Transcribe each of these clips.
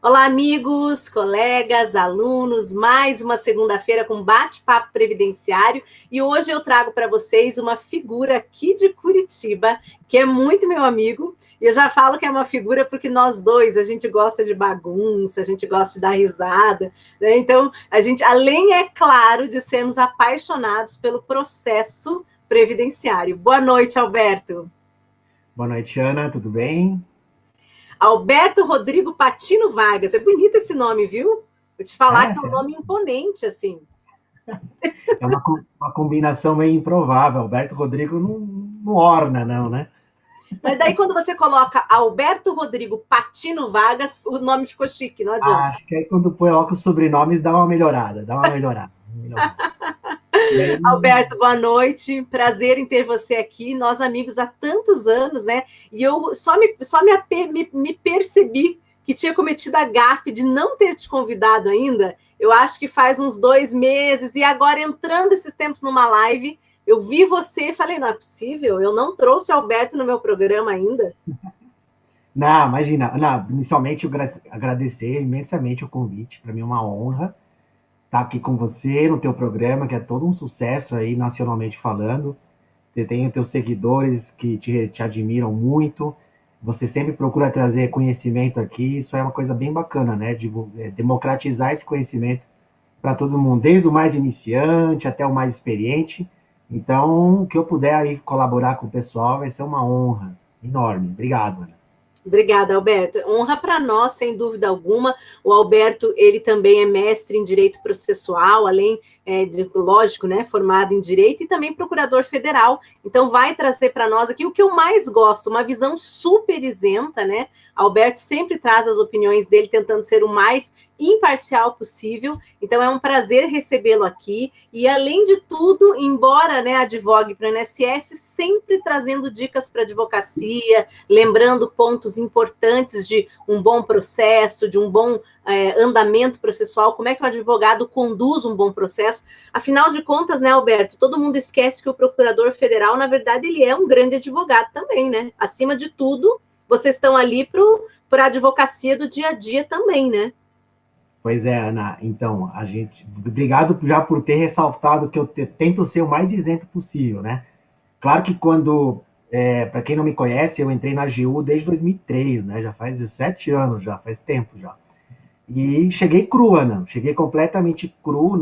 Olá, amigos, colegas, alunos, mais uma segunda-feira com bate-papo previdenciário e hoje eu trago para vocês uma figura aqui de Curitiba, que é muito meu amigo, e eu já falo que é uma figura porque nós dois, a gente gosta de bagunça, a gente gosta de dar risada, né? Então, a gente, além, é claro, de sermos apaixonados pelo processo previdenciário. Boa noite, Alberto. Boa noite, Ana, tudo bem? Alberto Rodrigo Patino Vargas. É bonito esse nome, viu? Vou te falar que é um É, nome imponente, assim. é uma combinação meio improvável. Alberto Rodrigo não orna, não, né? Mas daí, quando você coloca Alberto Rodrigo Patino Vargas, o nome ficou chique, não adianta. Acho que aí quando coloca os sobrenomes dá uma melhorada, dá uma melhorada. E aí, Alberto, boa noite. Prazer em ter você aqui. Nós amigos há tantos anos, né? E eu só me percebi que tinha cometido a gafe de não ter te convidado ainda. Eu acho que faz uns 2 meses. E agora, entrando esses tempos numa live, eu vi você e falei, não é possível, eu não trouxe o Alberto no meu programa ainda. não, imagina, não, inicialmente eu agradecer imensamente o convite, para mim é uma honra estar aqui com você no teu programa, que é todo um sucesso aí nacionalmente falando. Você tem os teus seguidores que te admiram muito. Você sempre procura trazer conhecimento aqui. Isso é uma coisa bem bacana, né? Democratizar esse conhecimento para todo mundo, desde o mais iniciante até o mais experiente. Então, o que eu puder aí colaborar com o pessoal vai ser uma honra enorme. Obrigado, Ana. Obrigada, Alberto. Honra para nós, sem dúvida alguma. O Alberto, ele também é mestre em direito processual, além de, lógico, né, formado em direito e também procurador federal. Então, vai trazer para nós aqui o que eu mais gosto, uma visão super isenta, né? Alberto sempre traz as opiniões dele, tentando ser o mais imparcial possível. Então, é um prazer recebê-lo aqui. E, além de tudo, embora, né, advogue para o INSS, sempre trazendo dicas para advocacia, lembrando pontos importantes de um bom processo, de um bom andamento processual, como é que o advogado conduz um bom processo. Afinal de contas, né, Alberto, todo mundo esquece que o procurador federal, na verdade, ele é um grande advogado também, né? Acima de tudo, vocês estão ali para a advocacia do dia a dia também, né? Pois é, Ana. Então, obrigado já por ter ressaltado que eu tento ser o mais isento possível, né? Claro que para quem não me conhece, eu entrei na AGU desde 2003, né? Já faz 17 anos, já faz tempo já. E cheguei cru, Ana. Cheguei completamente cru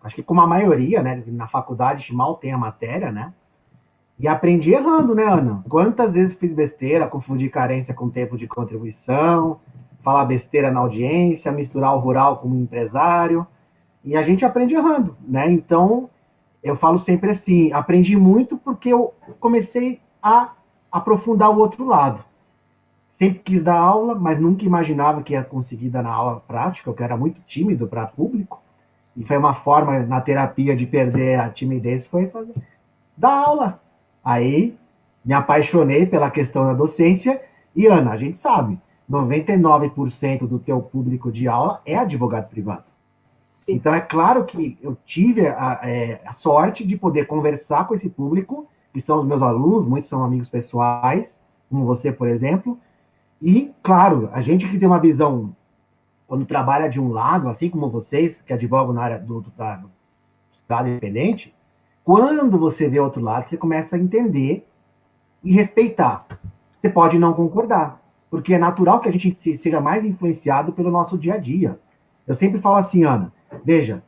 acho que como a maioria, né? Na faculdade mal tem a matéria, né? E aprendi errando, né, Ana? Quantas vezes fiz besteira, confundi carência com tempo de contribuição, falar besteira na audiência, misturar o rural com o empresário. E a gente aprende errando, né? Então, eu falo sempre assim, aprendi muito porque eu comecei a aprofundar o outro lado. Sempre quis dar aula, mas nunca imaginava que ia conseguir dar na aula prática, porque eu era muito tímido para público. E foi uma forma na terapia de perder a timidez, foi fazer, dar aula. Aí me apaixonei pela questão da docência e, Ana, a gente sabe, 99% do teu público de aula é advogado privado. Sim. Então, é claro que eu tive a sorte de poder conversar com esse público, que são os meus alunos, muitos são amigos pessoais, como você, por exemplo. E, claro, a gente que tem uma visão, quando trabalha de um lado, assim como vocês, que advogam na área do Estado independente, quando você vê outro lado, você começa a entender e respeitar. Você pode não concordar, porque é natural que a gente seja mais influenciado pelo nosso dia a dia. Eu sempre falo assim, Ana, veja,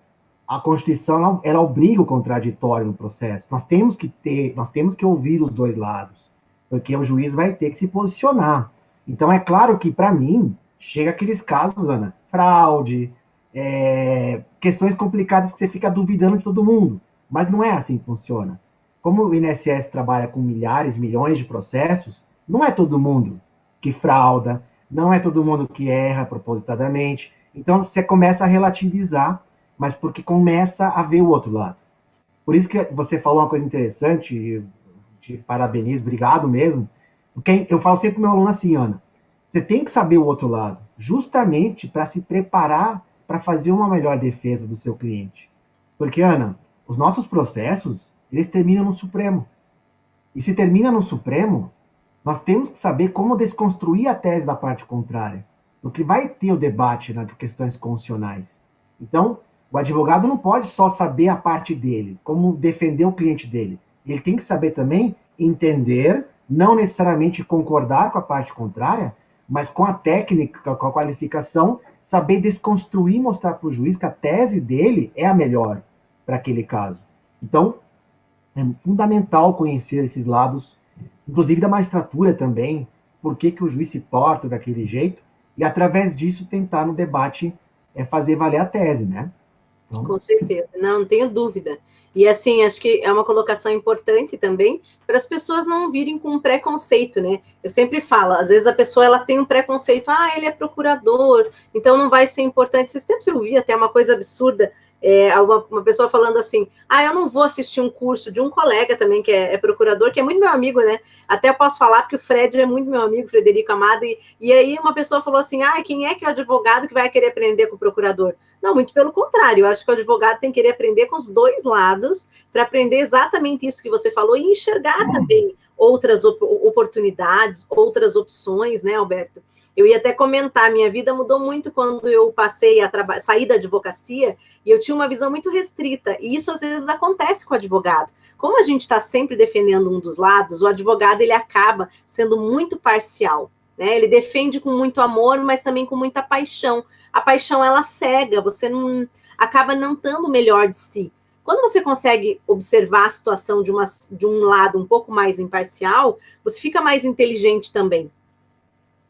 a Constituição ela obriga o contraditório no processo. Nós temos que ouvir os dois lados, porque o juiz vai ter que se posicionar. Então é claro que para mim chega aqueles casos, Ana, fraude, questões complicadas que você fica duvidando de todo mundo, mas não é assim que funciona. Como o INSS trabalha com milhares, milhões de processos, não é todo mundo que frauda, não é todo mundo que erra propositadamente. Então você começa a relativizar, mas porque começa a ver o outro lado. Por isso que você falou uma coisa interessante, eu te parabenizo, obrigado mesmo. Porque eu falo sempre para o meu aluno assim, Ana, você tem que saber o outro lado, justamente para se preparar para fazer uma melhor defesa do seu cliente. Porque, Ana, os nossos processos, eles terminam no Supremo. E se termina no Supremo, nós temos que saber como desconstruir a tese da parte contrária. porque vai ter o debate nas questões constitucionais. Então, o advogado não pode só saber a parte dele, como defender o cliente dele. Ele tem que saber também entender, não necessariamente concordar com a parte contrária, mas com a técnica, com a qualificação, saber desconstruir e mostrar para o juiz que a tese dele é a melhor para aquele caso. Então, é fundamental conhecer esses lados, inclusive da magistratura também, por que o juiz se porta daquele jeito, e através disso tentar no debate fazer valer a tese, né? Então... Com certeza, não tenho dúvida. E assim, acho que é uma colocação importante também para as pessoas não virem com um preconceito, né? Eu sempre falo, às vezes a pessoa ela tem um preconceito, ele é procurador, então não vai ser importante. Esses tempos eu vi até uma coisa absurda, uma pessoa falando assim, eu não vou assistir um curso de um colega também que é procurador, que é muito meu amigo, né? Até posso falar porque o Fred é muito meu amigo, Frederico Amado, e aí uma pessoa falou assim, quem é que é o advogado que vai querer aprender com o procurador? Não, muito pelo contrário, eu acho que o advogado tem que querer aprender com os dois lados, para aprender exatamente isso que você falou, e enxergar também outras oportunidades, outras opções, né, Alberto? Eu ia até comentar, minha vida mudou muito quando eu passei a sair da advocacia, e eu tinha uma visão muito restrita, e isso às vezes acontece com o advogado. Como a gente está sempre defendendo um dos lados, o advogado ele acaba sendo muito parcial, né? Ele defende com muito amor, mas também com muita paixão. A paixão, ela cega, você não acaba não dando o melhor de si. Quando você consegue observar a situação de um lado um pouco mais imparcial, você fica mais inteligente também.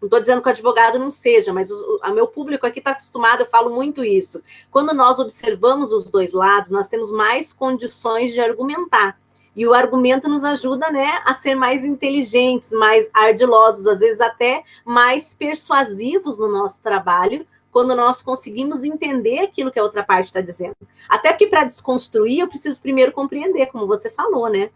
Não estou dizendo que o advogado não seja, mas o meu público aqui está acostumado, eu falo muito isso. Quando nós observamos os dois lados, nós temos mais condições de argumentar. E o argumento nos ajuda, né, a ser mais inteligentes, mais ardilosos, às vezes até mais persuasivos no nosso trabalho, quando nós conseguimos entender aquilo que a outra parte está dizendo. Até porque para desconstruir, eu preciso primeiro compreender, como você falou, né?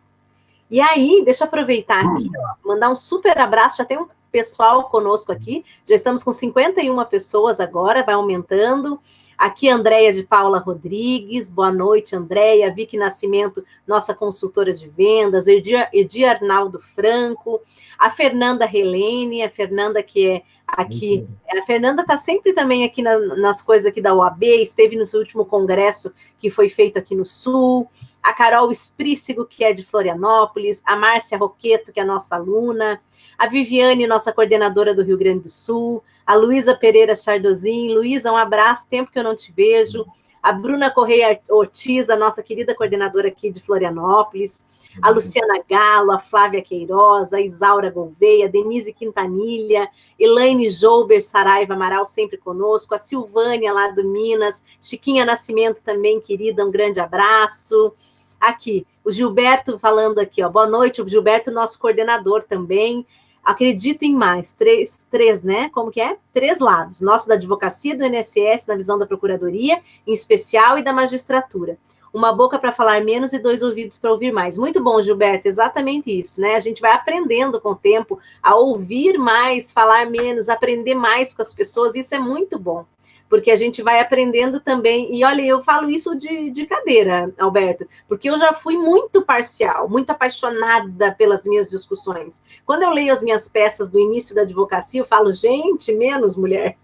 E aí, deixa eu aproveitar aqui, mandar um super abraço, já tem um pessoal conosco aqui, já estamos com 51 pessoas agora, vai aumentando. Aqui, Andréia de Paula Rodrigues, boa noite, Andréia. Vicky Nascimento, nossa consultora de vendas. Edi Arnaldo Franco. A Fernanda Helene, a Fernanda que é aqui. A Fernanda está sempre também aqui nas coisas aqui da OAB, esteve no seu último congresso que foi feito aqui no Sul. A Carol Esprícigo, que é de Florianópolis. A Márcia Roqueto, que é nossa aluna. A Viviane, nossa coordenadora do Rio Grande do Sul. A Luísa Pereira Chardozin. Luísa, um abraço, tempo que eu não te vejo. A Bruna Correia Ortiz, a nossa querida coordenadora aqui de Florianópolis. A Luciana Galo, a Flávia Queiroz, a Isaura Gouveia, a Denise Quintanilha, Elaine Jouber Saraiva Amaral, sempre conosco. A Silvânia, lá do Minas. Chiquinha Nascimento também, querida, um grande abraço. Aqui, o Gilberto falando aqui, ó. Boa noite, o Gilberto, nosso coordenador também. Acredito em mais, três, né? Como que é? 3 lados. Nosso da advocacia, do INSS, na visão da procuradoria, em especial, e da magistratura. Uma boca para falar menos e 2 ouvidos para ouvir mais. Muito bom, Gilberto, exatamente isso, né? A gente vai aprendendo com o tempo a ouvir mais, falar menos, aprender mais com as pessoas, isso é muito bom. Porque a gente vai aprendendo também, e olha, eu falo isso de cadeira, Alberto, porque eu já fui muito parcial, muito apaixonada pelas minhas discussões. Quando eu leio as minhas peças do início da advocacia, eu falo, gente, menos mulher.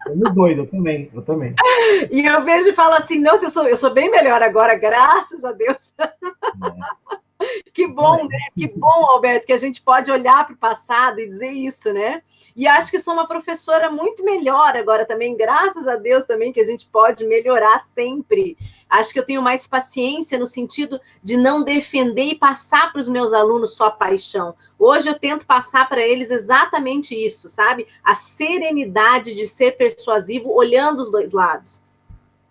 Eu me doido, eu também. E eu vejo e falo assim, nossa, eu sou bem melhor agora, graças a Deus. Que bom, né? Que bom, Alberto, que a gente pode olhar para o passado e dizer isso, né? E acho que sou uma professora muito melhor agora também, graças a Deus também, que a gente pode melhorar sempre. Acho que eu tenho mais paciência no sentido de não defender e passar para os meus alunos só paixão. Hoje eu tento passar para eles exatamente isso, sabe? A serenidade de ser persuasivo, olhando os dois lados.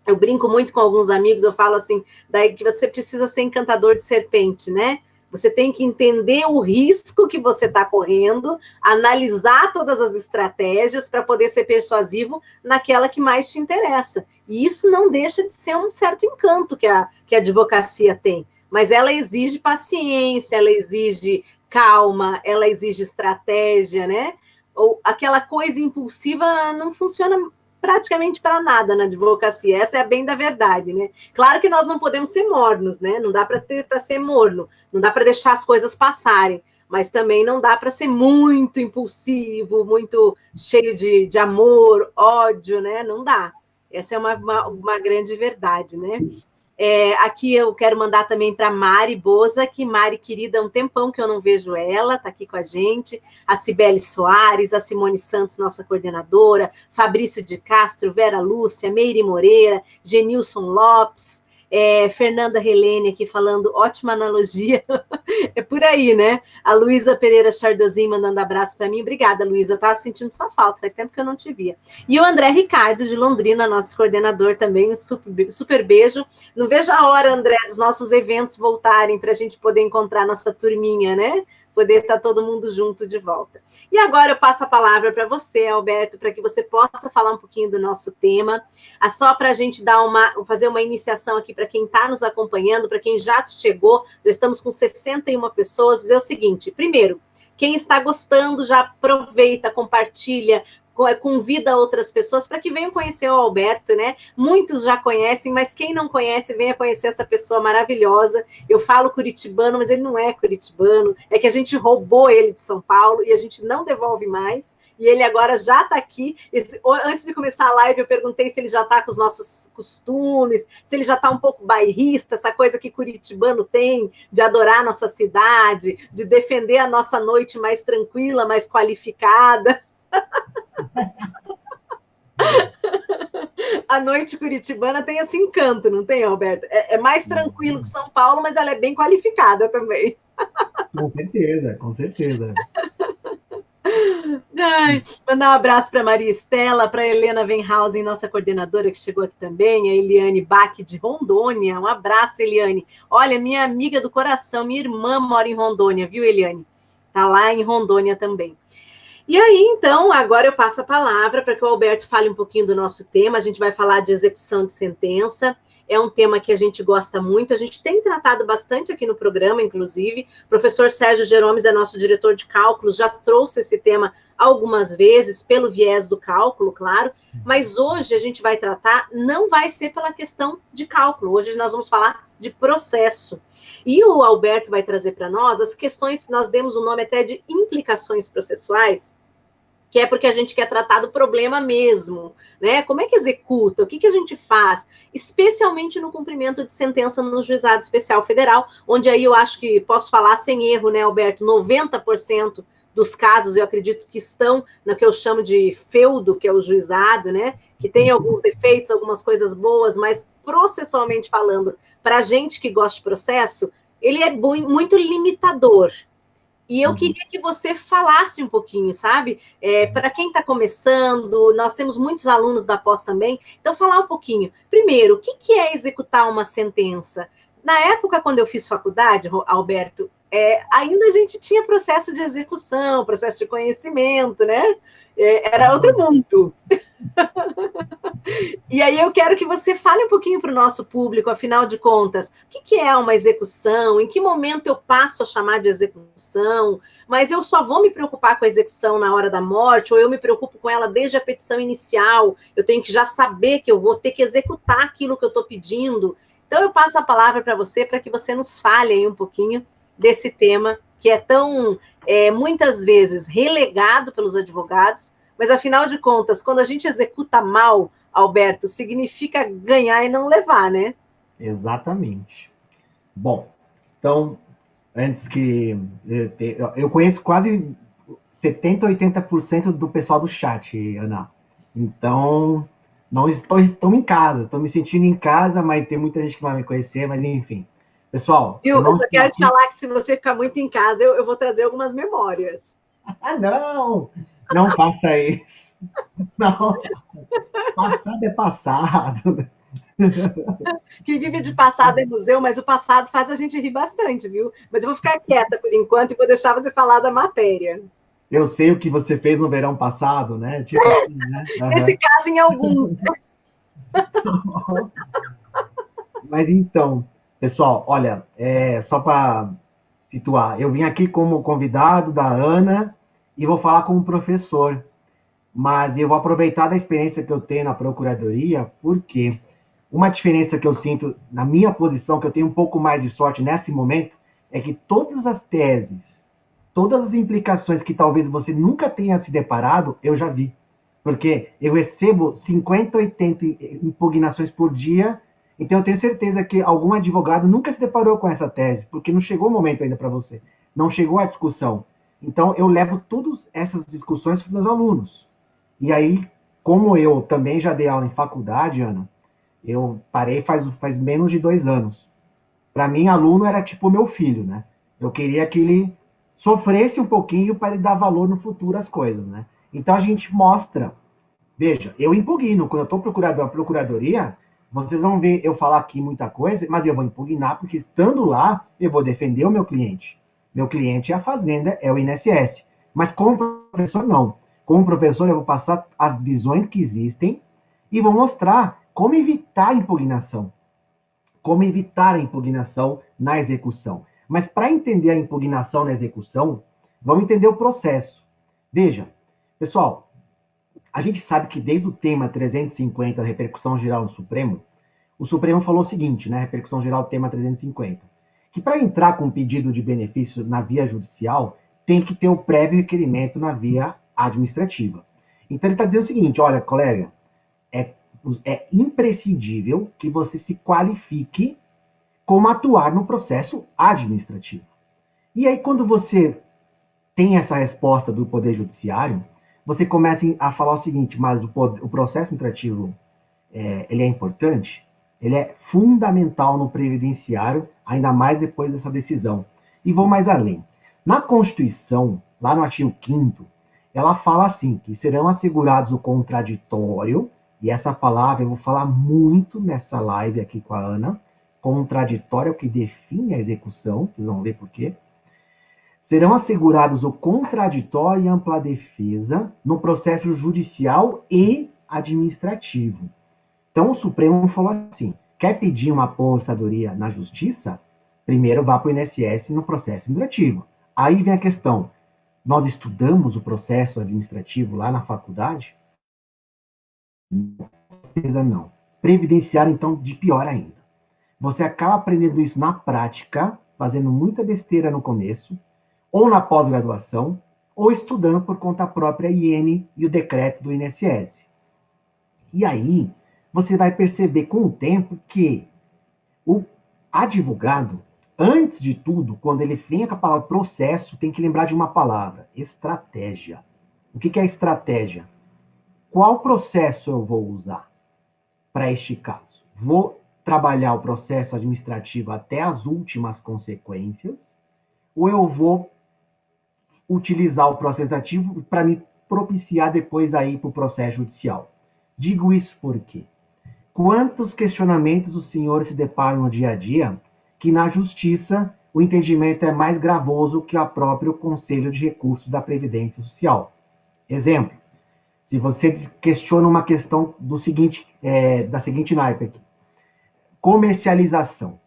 Eu brinco muito com alguns amigos, eu falo assim, daí que você precisa ser encantador de serpente, né? Você tem que entender o risco que você está correndo, analisar todas as estratégias para poder ser persuasivo naquela que mais te interessa. E isso não deixa de ser um certo encanto que a advocacia tem. Mas ela exige paciência, ela exige calma, ela exige estratégia, né? Ou aquela coisa impulsiva não funciona praticamente para nada na advocacia, essa é a bem da verdade, né? Claro que nós não podemos ser mornos, né? Não dá para ser morno, não dá para deixar as coisas passarem, mas também não dá para ser muito impulsivo, muito cheio de amor, ódio, né? Não dá. Essa é uma grande verdade, né? Aqui eu quero mandar também para Mari Boza, que Mari, querida, há um tempão que eu não vejo ela, está aqui com a gente, a Cibele Soares, a Simone Santos, nossa coordenadora, Fabrício de Castro, Vera Lúcia, Meire Moreira, Genilson Lopes, Fernanda Helene aqui falando, ótima analogia, é por aí, né? A Luísa Pereira Chardozin mandando abraço para mim, obrigada, Luísa, eu estava sentindo sua falta, faz tempo que eu não te via. E o André Ricardo, de Londrina, nosso coordenador também, um super beijo. Não vejo a hora, André, dos nossos eventos voltarem para a gente poder encontrar nossa turminha, né? Poder estar todo mundo junto de volta. E agora eu passo a palavra para você, Alberto, para que você possa falar um pouquinho do nosso tema. Só para a gente fazer uma iniciação aqui para quem está nos acompanhando, para quem já chegou, nós estamos com 61 pessoas, dizer o seguinte, primeiro, quem está gostando, já aproveita, compartilha, convida outras pessoas para que venham conhecer o Alberto, né? Muitos já conhecem, mas quem não conhece, venha conhecer essa pessoa maravilhosa. Eu falo curitibano, mas ele não é curitibano, é que a gente roubou ele de São Paulo e a gente não devolve mais. E ele agora já está aqui. Antes de começar a live, eu perguntei se ele já está com os nossos costumes, se ele já está um pouco bairrista, essa coisa que curitibano tem de adorar a nossa cidade, de defender a nossa noite mais tranquila, mais qualificada. A noite curitibana tem esse encanto, não tem, Alberto? É mais tranquilo que São Paulo, mas ela é bem qualificada também. Com certeza, com certeza. Mandar um abraço para Maria Estela, para Helena Venhausen, nossa coordenadora, que chegou aqui também, a Eliane Bach, de Rondônia. Um abraço, Eliane. Olha, minha amiga do coração, minha irmã mora em Rondônia, viu, Eliane? Está lá em Rondônia também. E aí, então, agora eu passo a palavra para que o Alberto fale um pouquinho do nosso tema. A gente vai falar de execução de sentença. É um tema que a gente gosta muito. A gente tem tratado bastante aqui no programa, inclusive. O professor Sérgio Jeromes é nosso diretor de cálculos, já trouxe esse tema algumas vezes, pelo viés do cálculo, claro. Mas hoje a gente vai tratar, não vai ser pela questão de cálculo. Hoje nós vamos falar de processo. E o Alberto vai trazer para nós as questões que nós demos o nome até de implicações processuais, que é porque a gente quer tratar do problema mesmo, né? Como é que executa? O que a gente faz? Especialmente no cumprimento de sentença no Juizado Especial Federal, onde aí eu acho que posso falar sem erro, né, Alberto? 90% dos casos, eu acredito que estão no que eu chamo de feudo, que é o juizado, né? Que tem alguns defeitos, algumas coisas boas, mas processualmente falando, para a gente que gosta de processo, ele é muito limitador. E eu queria que você falasse um pouquinho, sabe? Para quem está começando, nós temos muitos alunos da pós também, então falar um pouquinho. Primeiro, o que é executar uma sentença? Na época, quando eu fiz faculdade, Alberto, ainda a gente tinha processo de execução, processo de conhecimento, né? Era outro mundo. E aí eu quero que você fale um pouquinho para o nosso público, afinal de contas, o que é uma execução, em que momento eu passo a chamar de execução, mas eu só vou me preocupar com a execução na hora da morte, ou eu me preocupo com ela desde a petição inicial, eu tenho que já saber que eu vou ter que executar aquilo que eu estou pedindo. Então eu passo a palavra para você, para que você nos fale aí um pouquinho desse tema, que é tão, muitas vezes, relegado pelos advogados, mas, afinal de contas, quando a gente executa mal, Alberto, significa ganhar e não levar, né? Exatamente. Bom, então, antes que... Eu conheço quase 70%, 80% do pessoal do chat, Ana. Então, não estou em casa, estou me sentindo em casa, mas tem muita gente que vai me conhecer, mas enfim. Pessoal... Eu só quero te falar que se você ficar muito em casa, eu vou trazer algumas memórias. Ah, não! Não faça isso. Não. Passado é passado. Que vive de passado é museu, mas o passado faz a gente rir bastante, viu? Mas eu vou ficar quieta por enquanto e vou deixar você falar da matéria. Eu sei o que você fez no verão passado, né? Tipo assim, né? Nesse caso, em alguns. Mas então, pessoal, olha, só para situar, eu vim aqui como convidado da Ana e vou falar como professor, mas eu vou aproveitar da experiência que eu tenho na Procuradoria, porque uma diferença que eu sinto na minha posição, que eu tenho um pouco mais de sorte nesse momento, é que todas as teses todas as implicações que talvez você nunca tenha se deparado, eu já vi. Porque eu recebo 50, 80 impugnações por dia, então eu tenho certeza que algum advogado nunca se deparou com essa tese, porque não chegou o momento ainda para você. Não chegou a discussão. Então eu levo todas essas discussões para os meus alunos. E aí, como eu também já dei aula em faculdade, Ana, eu parei faz menos de 2 anos. Para mim, aluno era tipo meu filho, né? Eu queria que ele sofresse um pouquinho para ele dar valor no futuro às coisas, né? Então a gente mostra, veja, eu impugno, quando eu estou procurando a procuradoria, vocês vão ver eu falar aqui muita coisa, mas eu vou impugnar, porque estando lá, eu vou defender o meu cliente. Meu cliente é a Fazenda, é o INSS. Mas como professor, não. Como professor, eu vou passar as visões que existem e vou mostrar como evitar a impugnação. Como evitar a impugnação na execução. Mas para entender a impugnação na execução, vamos entender o processo. Veja, pessoal, a gente sabe que desde o tema 350, repercussão geral no Supremo, o Supremo falou o seguinte, né, repercussão geral do tema 350, que para entrar com pedido de benefício na via judicial, tem que ter o prévio requerimento na via administrativa. Então ele está dizendo o seguinte, olha, colega, é imprescindível que você se qualifique como atuar no processo administrativo. E aí, quando você tem essa resposta do Poder Judiciário, você começa a falar o seguinte, mas o processo administrativo, ele é importante? Ele é fundamental no previdenciário, ainda mais depois dessa decisão. E vou mais além. Na Constituição, lá no artigo 5º, ela fala assim, que serão assegurados o contraditório, e essa palavra eu vou falar muito nessa live aqui com a Ana, contraditório é o que define a execução, vocês vão ver por quê. Serão assegurados o contraditório e ampla defesa no processo judicial e administrativo. Então, o Supremo falou assim, quer pedir uma aposentadoria na justiça? Primeiro vá para o INSS no processo administrativo. Aí vem a questão, nós estudamos o processo administrativo lá na faculdade? Com certeza não. Previdenciário, então, de pior ainda. Você acaba aprendendo isso na prática, fazendo muita besteira no começo, ou na pós-graduação, ou estudando por conta própria a IN e o decreto do INSS. E aí, você vai perceber com o tempo que o advogado, antes de tudo, quando ele vem com a palavra processo, tem que lembrar de uma palavra, estratégia. O que é estratégia? Qual processo eu vou usar para este caso? Vou trabalhar o processo administrativo até as últimas consequências, ou eu vou utilizar o processo administrativo para me propiciar depois aí para o processo judicial? Digo isso porque quantos questionamentos os senhores se deparam no dia a dia que na justiça o entendimento é mais gravoso que o próprio Conselho de Recursos da Previdência Social. Exemplo, se você questiona uma questão do seguinte, da seguinte naipe aqui, comercialização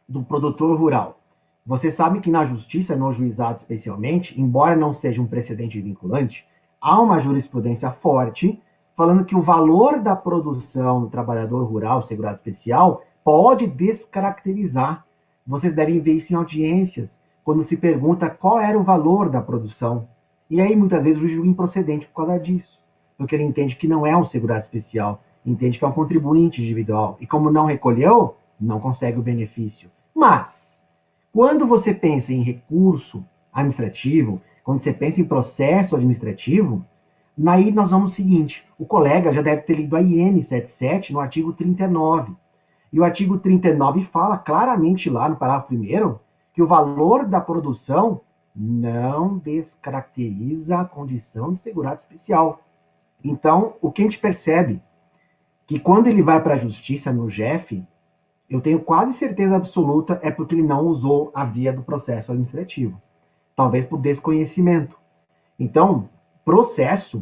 do produtor rural. Você sabe que na justiça, no juizado especialmente, embora não seja um precedente vinculante, há uma jurisprudência forte falando que o valor da produção do trabalhador rural segurado especial pode descaracterizar. Vocês devem ver isso em audiências, quando se pergunta qual era o valor da produção. E aí, muitas vezes, o juiz julga improcedente por causa disso, porque ele entende que não é um segurado especial, entende que é um contribuinte individual, e como não recolheu, não consegue o benefício. Mas, quando você pensa em recurso administrativo, quando você pensa em processo administrativo, aí nós vamos o seguinte, o colega já deve ter lido a IN 77 no artigo 39. E o artigo 39 fala claramente lá no parágrafo 1º que o valor da produção não descaracteriza a condição de segurado especial. Então, o que a gente percebe que quando ele vai para a justiça no JEF, eu tenho quase certeza absoluta é porque ele não usou a via do processo administrativo. Talvez por desconhecimento. Então, processo,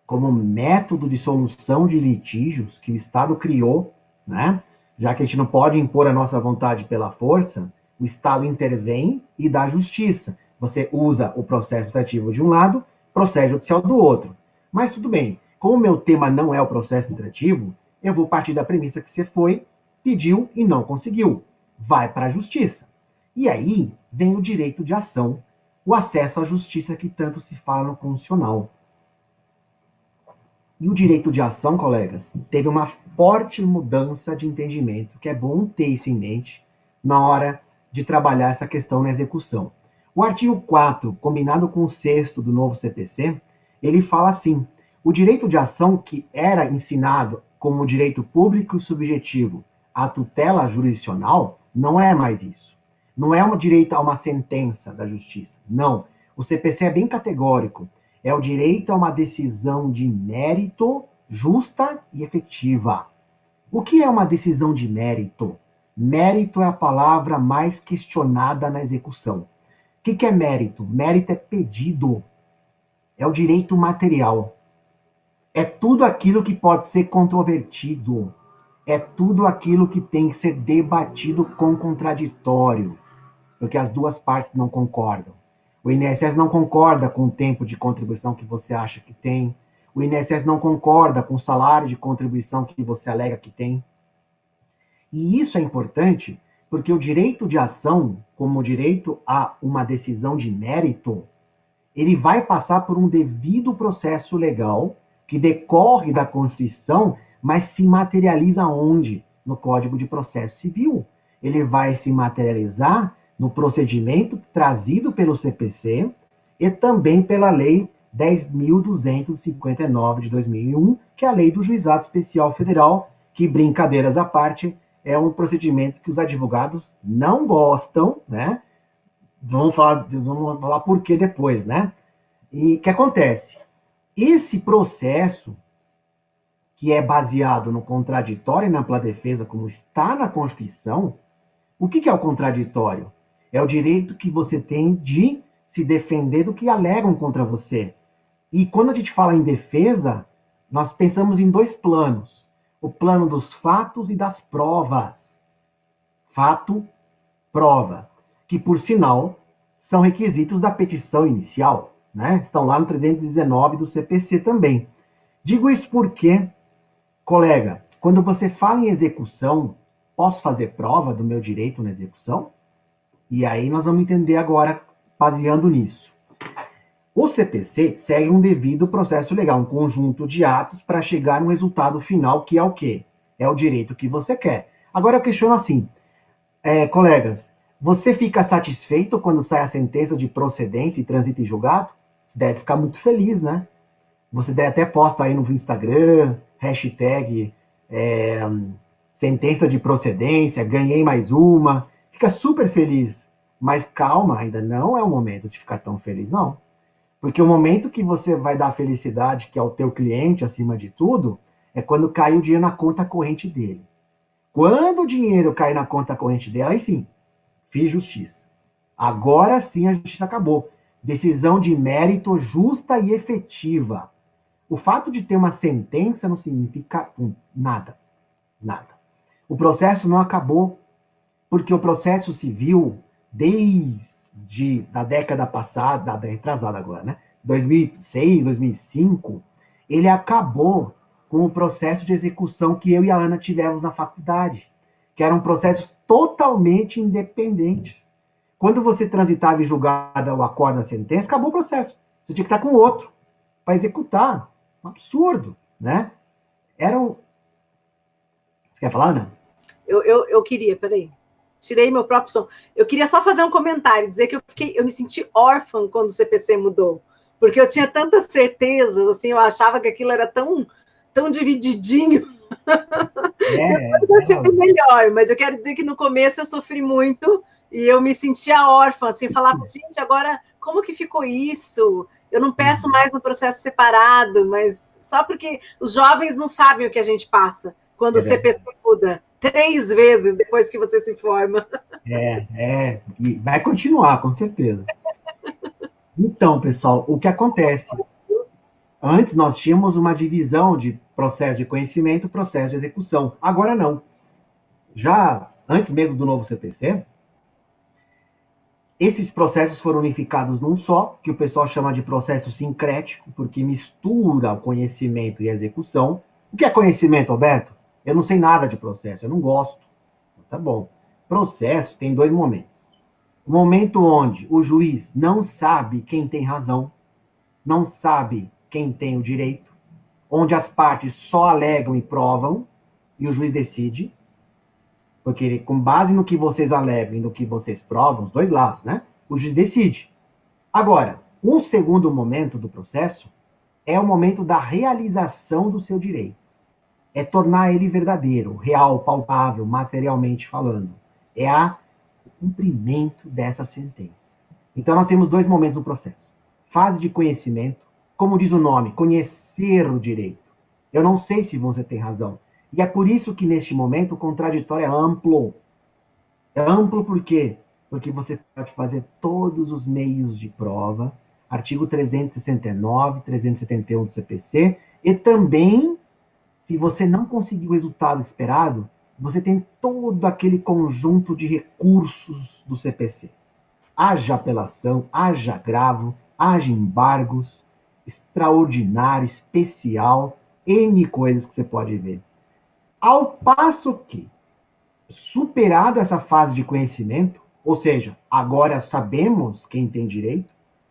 como método de solução de litígios que o Estado criou, né? Já que a gente não pode impor a nossa vontade pela força, o Estado intervém e dá justiça. Você usa o processo administrativo de um lado, processo judicial do outro. Mas tudo bem, como o meu tema não é o processo administrativo, eu vou partir da premissa que você foi, pediu e não conseguiu. Vai para a justiça. E aí vem o direito de ação, o acesso à justiça que tanto se fala no constitucional. E o direito de ação, colegas, teve uma forte mudança de entendimento, que é bom ter isso em mente na hora de trabalhar essa questão na execução. O artigo 4, combinado com o 6º do novo CPC, ele fala assim: o direito de ação que era ensinado como direito público e subjetivo à tutela jurisdicional não é mais isso. Não é um direito a uma sentença da justiça. Não. O CPC é bem categórico. É o direito a uma decisão de mérito justa e efetiva. O que é uma decisão de mérito? Mérito é a palavra mais questionada na execução. O que é mérito? Mérito é pedido. É o direito material. É tudo aquilo que pode ser controvertido. É tudo aquilo que tem que ser debatido com contraditório, porque as duas partes não concordam. O INSS não concorda com o tempo de contribuição que você acha que tem. O INSS não concorda com o salário de contribuição que você alega que tem. E isso é importante porque o direito de ação, como o direito a uma decisão de mérito, ele vai passar por um devido processo legal que decorre da Constituição, mas se materializa onde? No Código de Processo Civil. Ele vai se materializar no procedimento trazido pelo CPC e também pela Lei 10.259 de 2001, que é a Lei do Juizado Especial Federal, que, brincadeiras à parte, é um procedimento que os advogados não gostam, né? Vamos falar por que depois, né? E o que acontece? Esse processo, que é baseado no contraditório e na ampla defesa, como está na Constituição, o que é o contraditório? É o direito que você tem de se defender do que alegam contra você. E quando a gente fala em defesa, nós pensamos em dois planos. O plano dos fatos e das provas. Fato, prova. Que, por sinal, são requisitos da petição inicial, né? Estão lá no 319 do CPC também. Digo isso porque, colega, quando você fala em execução, posso fazer prova do meu direito na execução? E aí nós vamos entender agora, baseando nisso. O CPC segue um devido processo legal, um conjunto de atos para chegar no resultado final, que é o quê? É o direito que você quer. Agora eu questiono assim, colegas, você fica satisfeito quando sai a sentença de procedência e transita em julgado? Você deve ficar muito feliz, né? Você deve até posta aí no Instagram, hashtag sentença de procedência, ganhei mais uma, fica super feliz. Mas calma, ainda não é o momento de ficar tão feliz, não. Porque o momento que você vai dar felicidade, que é o teu cliente acima de tudo, é quando cai o dinheiro na conta corrente dele. Quando o dinheiro cai na conta corrente dele, aí sim, fiz justiça. Agora sim a justiça acabou. Decisão de mérito justa e efetiva. O fato de ter uma sentença não significa nada. Nada. O processo não acabou, porque o processo civil, desde a década passada, retrasada agora, né? 2006, 2005, ele acabou com o processo de execução que eu e a Ana tivemos na faculdade, que eram processos totalmente independentes. Quando você transitava em julgada o acordo da sentença, acabou o processo. Você tinha que estar com outro para executar. Um absurdo, né? Você quer falar, Ana? Eu queria, peraí. Tirei meu próprio som. Eu queria só fazer um comentário, dizer que eu me senti órfã quando o CPC mudou, porque eu tinha tantas certezas, assim, eu achava que aquilo era tão divididinho. Depois eu achei melhor, mas eu quero dizer que no começo eu sofri muito e eu me sentia órfã, assim, falava, gente, agora como que ficou isso? Eu não peço mais no processo separado, mas só porque os jovens não sabem o que a gente passa quando o CPC muda 3 vezes depois que você se forma. E vai continuar, com certeza. Então, pessoal, o que acontece? Antes nós tínhamos uma divisão de processo de conhecimento e processo de execução. Agora não. Já antes mesmo do novo CPC, esses processos foram unificados num só, que o pessoal chama de processo sincrético, porque mistura o conhecimento e a execução. O que é conhecimento, Alberto? Eu não sei nada de processo, eu não gosto. Tá bom. Processo tem 2 momentos. O momento onde o juiz não sabe quem tem razão, não sabe quem tem o direito, onde as partes só alegam e provam, e o juiz decide, porque com base no que vocês alegam e no que vocês provam, os dois lados, né? O juiz decide. Agora, um segundo momento do processo é o momento da realização do seu direito. É tornar ele verdadeiro, real, palpável, materialmente falando. É o cumprimento dessa sentença. Então, nós temos dois momentos no processo. Fase de conhecimento, como diz o nome, conhecer o direito. Eu não sei se você tem razão. E é por isso que, neste momento, o contraditório é amplo. É amplo por quê? Porque você pode fazer todos os meios de prova, artigo 369, 371 do CPC, e também, se você não conseguir o resultado esperado, você tem todo aquele conjunto de recursos do CPC. Haja apelação, haja agravo, haja embargos, extraordinário, especial, N coisas que você pode ver. Ao passo que, superado essa fase de conhecimento, ou seja, agora sabemos quem tem direito,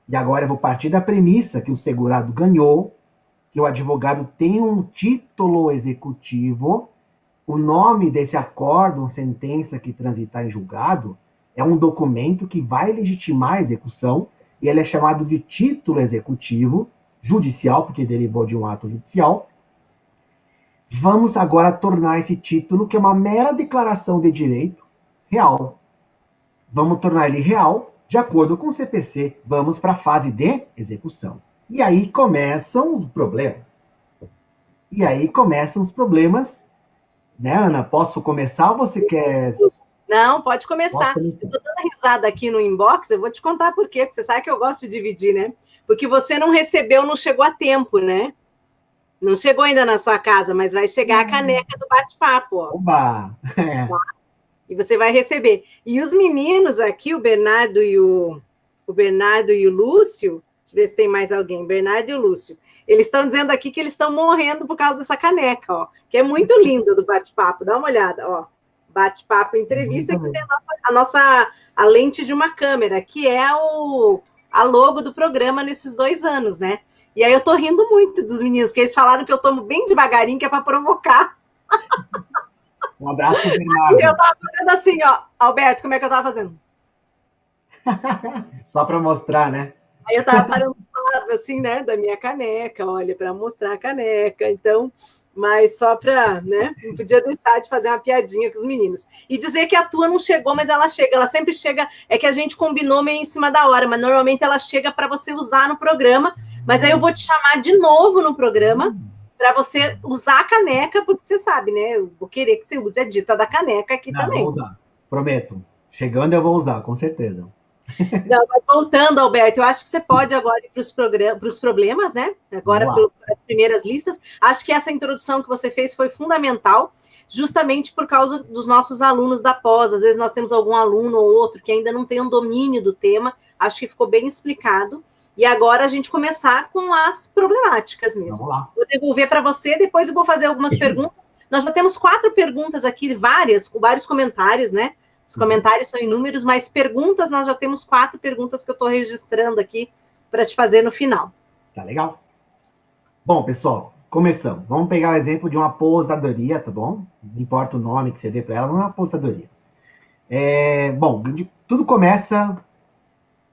e agora eu vou partir da premissa que o segurado ganhou, que o advogado tem um título executivo, o nome desse acórdão, sentença que transitar em julgado, é um documento que vai legitimar a execução, e ele é chamado de título executivo, judicial, porque derivou de um ato judicial. Vamos agora tornar esse título, que é uma mera declaração de direito, real. Vamos tornar ele real, de acordo com o CPC. Vamos para a fase de execução. E aí começam os problemas. Né, Ana? Posso começar ou você quer... Não, pode começar. Eu estou dando risada aqui no inbox, eu vou te contar por quê, porque você sabe que eu gosto de dividir, né? Porque você não recebeu, não chegou a tempo, né? Não chegou ainda na sua casa, mas vai chegar a caneca do bate-papo, ó. Oba! Tá? E você vai receber. E os meninos aqui, o Bernardo e o Lúcio, deixa eu ver se tem mais alguém, Bernardo e o Lúcio, eles estão dizendo aqui que eles estão morrendo por causa dessa caneca, ó, que é muito linda do bate-papo, dá uma olhada, ó. Bate-papo entrevista, que tem a lente de uma câmera, que é a logo do programa nesses 2 anos, né? E aí eu tô rindo muito dos meninos, que eles falaram que eu tomo bem devagarinho, que é para provocar. Um abraço pro Bernardo. Eu tava fazendo assim, ó. Alberto, como é que eu tava fazendo? Só para mostrar, né? Aí eu tava parando assim, né, da minha caneca, olha, para mostrar a caneca, então, mas só para, né, não podia deixar de fazer uma piadinha com os meninos. E dizer que a tua não chegou, mas ela chega, ela sempre chega, é que a gente combinou meio em cima da hora, mas normalmente ela chega para você usar no programa, mas aí eu vou te chamar de novo no programa para você usar a caneca, porque você sabe, né, eu vou querer que você use a dita da caneca aqui também. Vou usar, prometo. Chegando eu vou usar, com certeza. Não, mas voltando, Alberto, eu acho que você pode agora ir para os problemas, né? Agora, para as primeiras listas. Acho que essa introdução que você fez foi fundamental, justamente por causa dos nossos alunos da pós. Às vezes nós temos algum aluno ou outro que ainda não tem um domínio do tema. Acho que ficou bem explicado. E agora a gente começar com as problemáticas mesmo. Vamos lá. Vou devolver para você, depois eu vou fazer algumas perguntas. Nós já temos 4 perguntas aqui, com vários comentários, né? Os comentários são inúmeros, mas perguntas, nós já temos 4 perguntas que eu estou registrando aqui para te fazer no final. Tá legal? Bom, pessoal, começamos. Vamos pegar o exemplo de uma aposentadoria, tá bom? Não importa o nome que você dê para ela, não é uma aposentadoria. Bom, tudo começa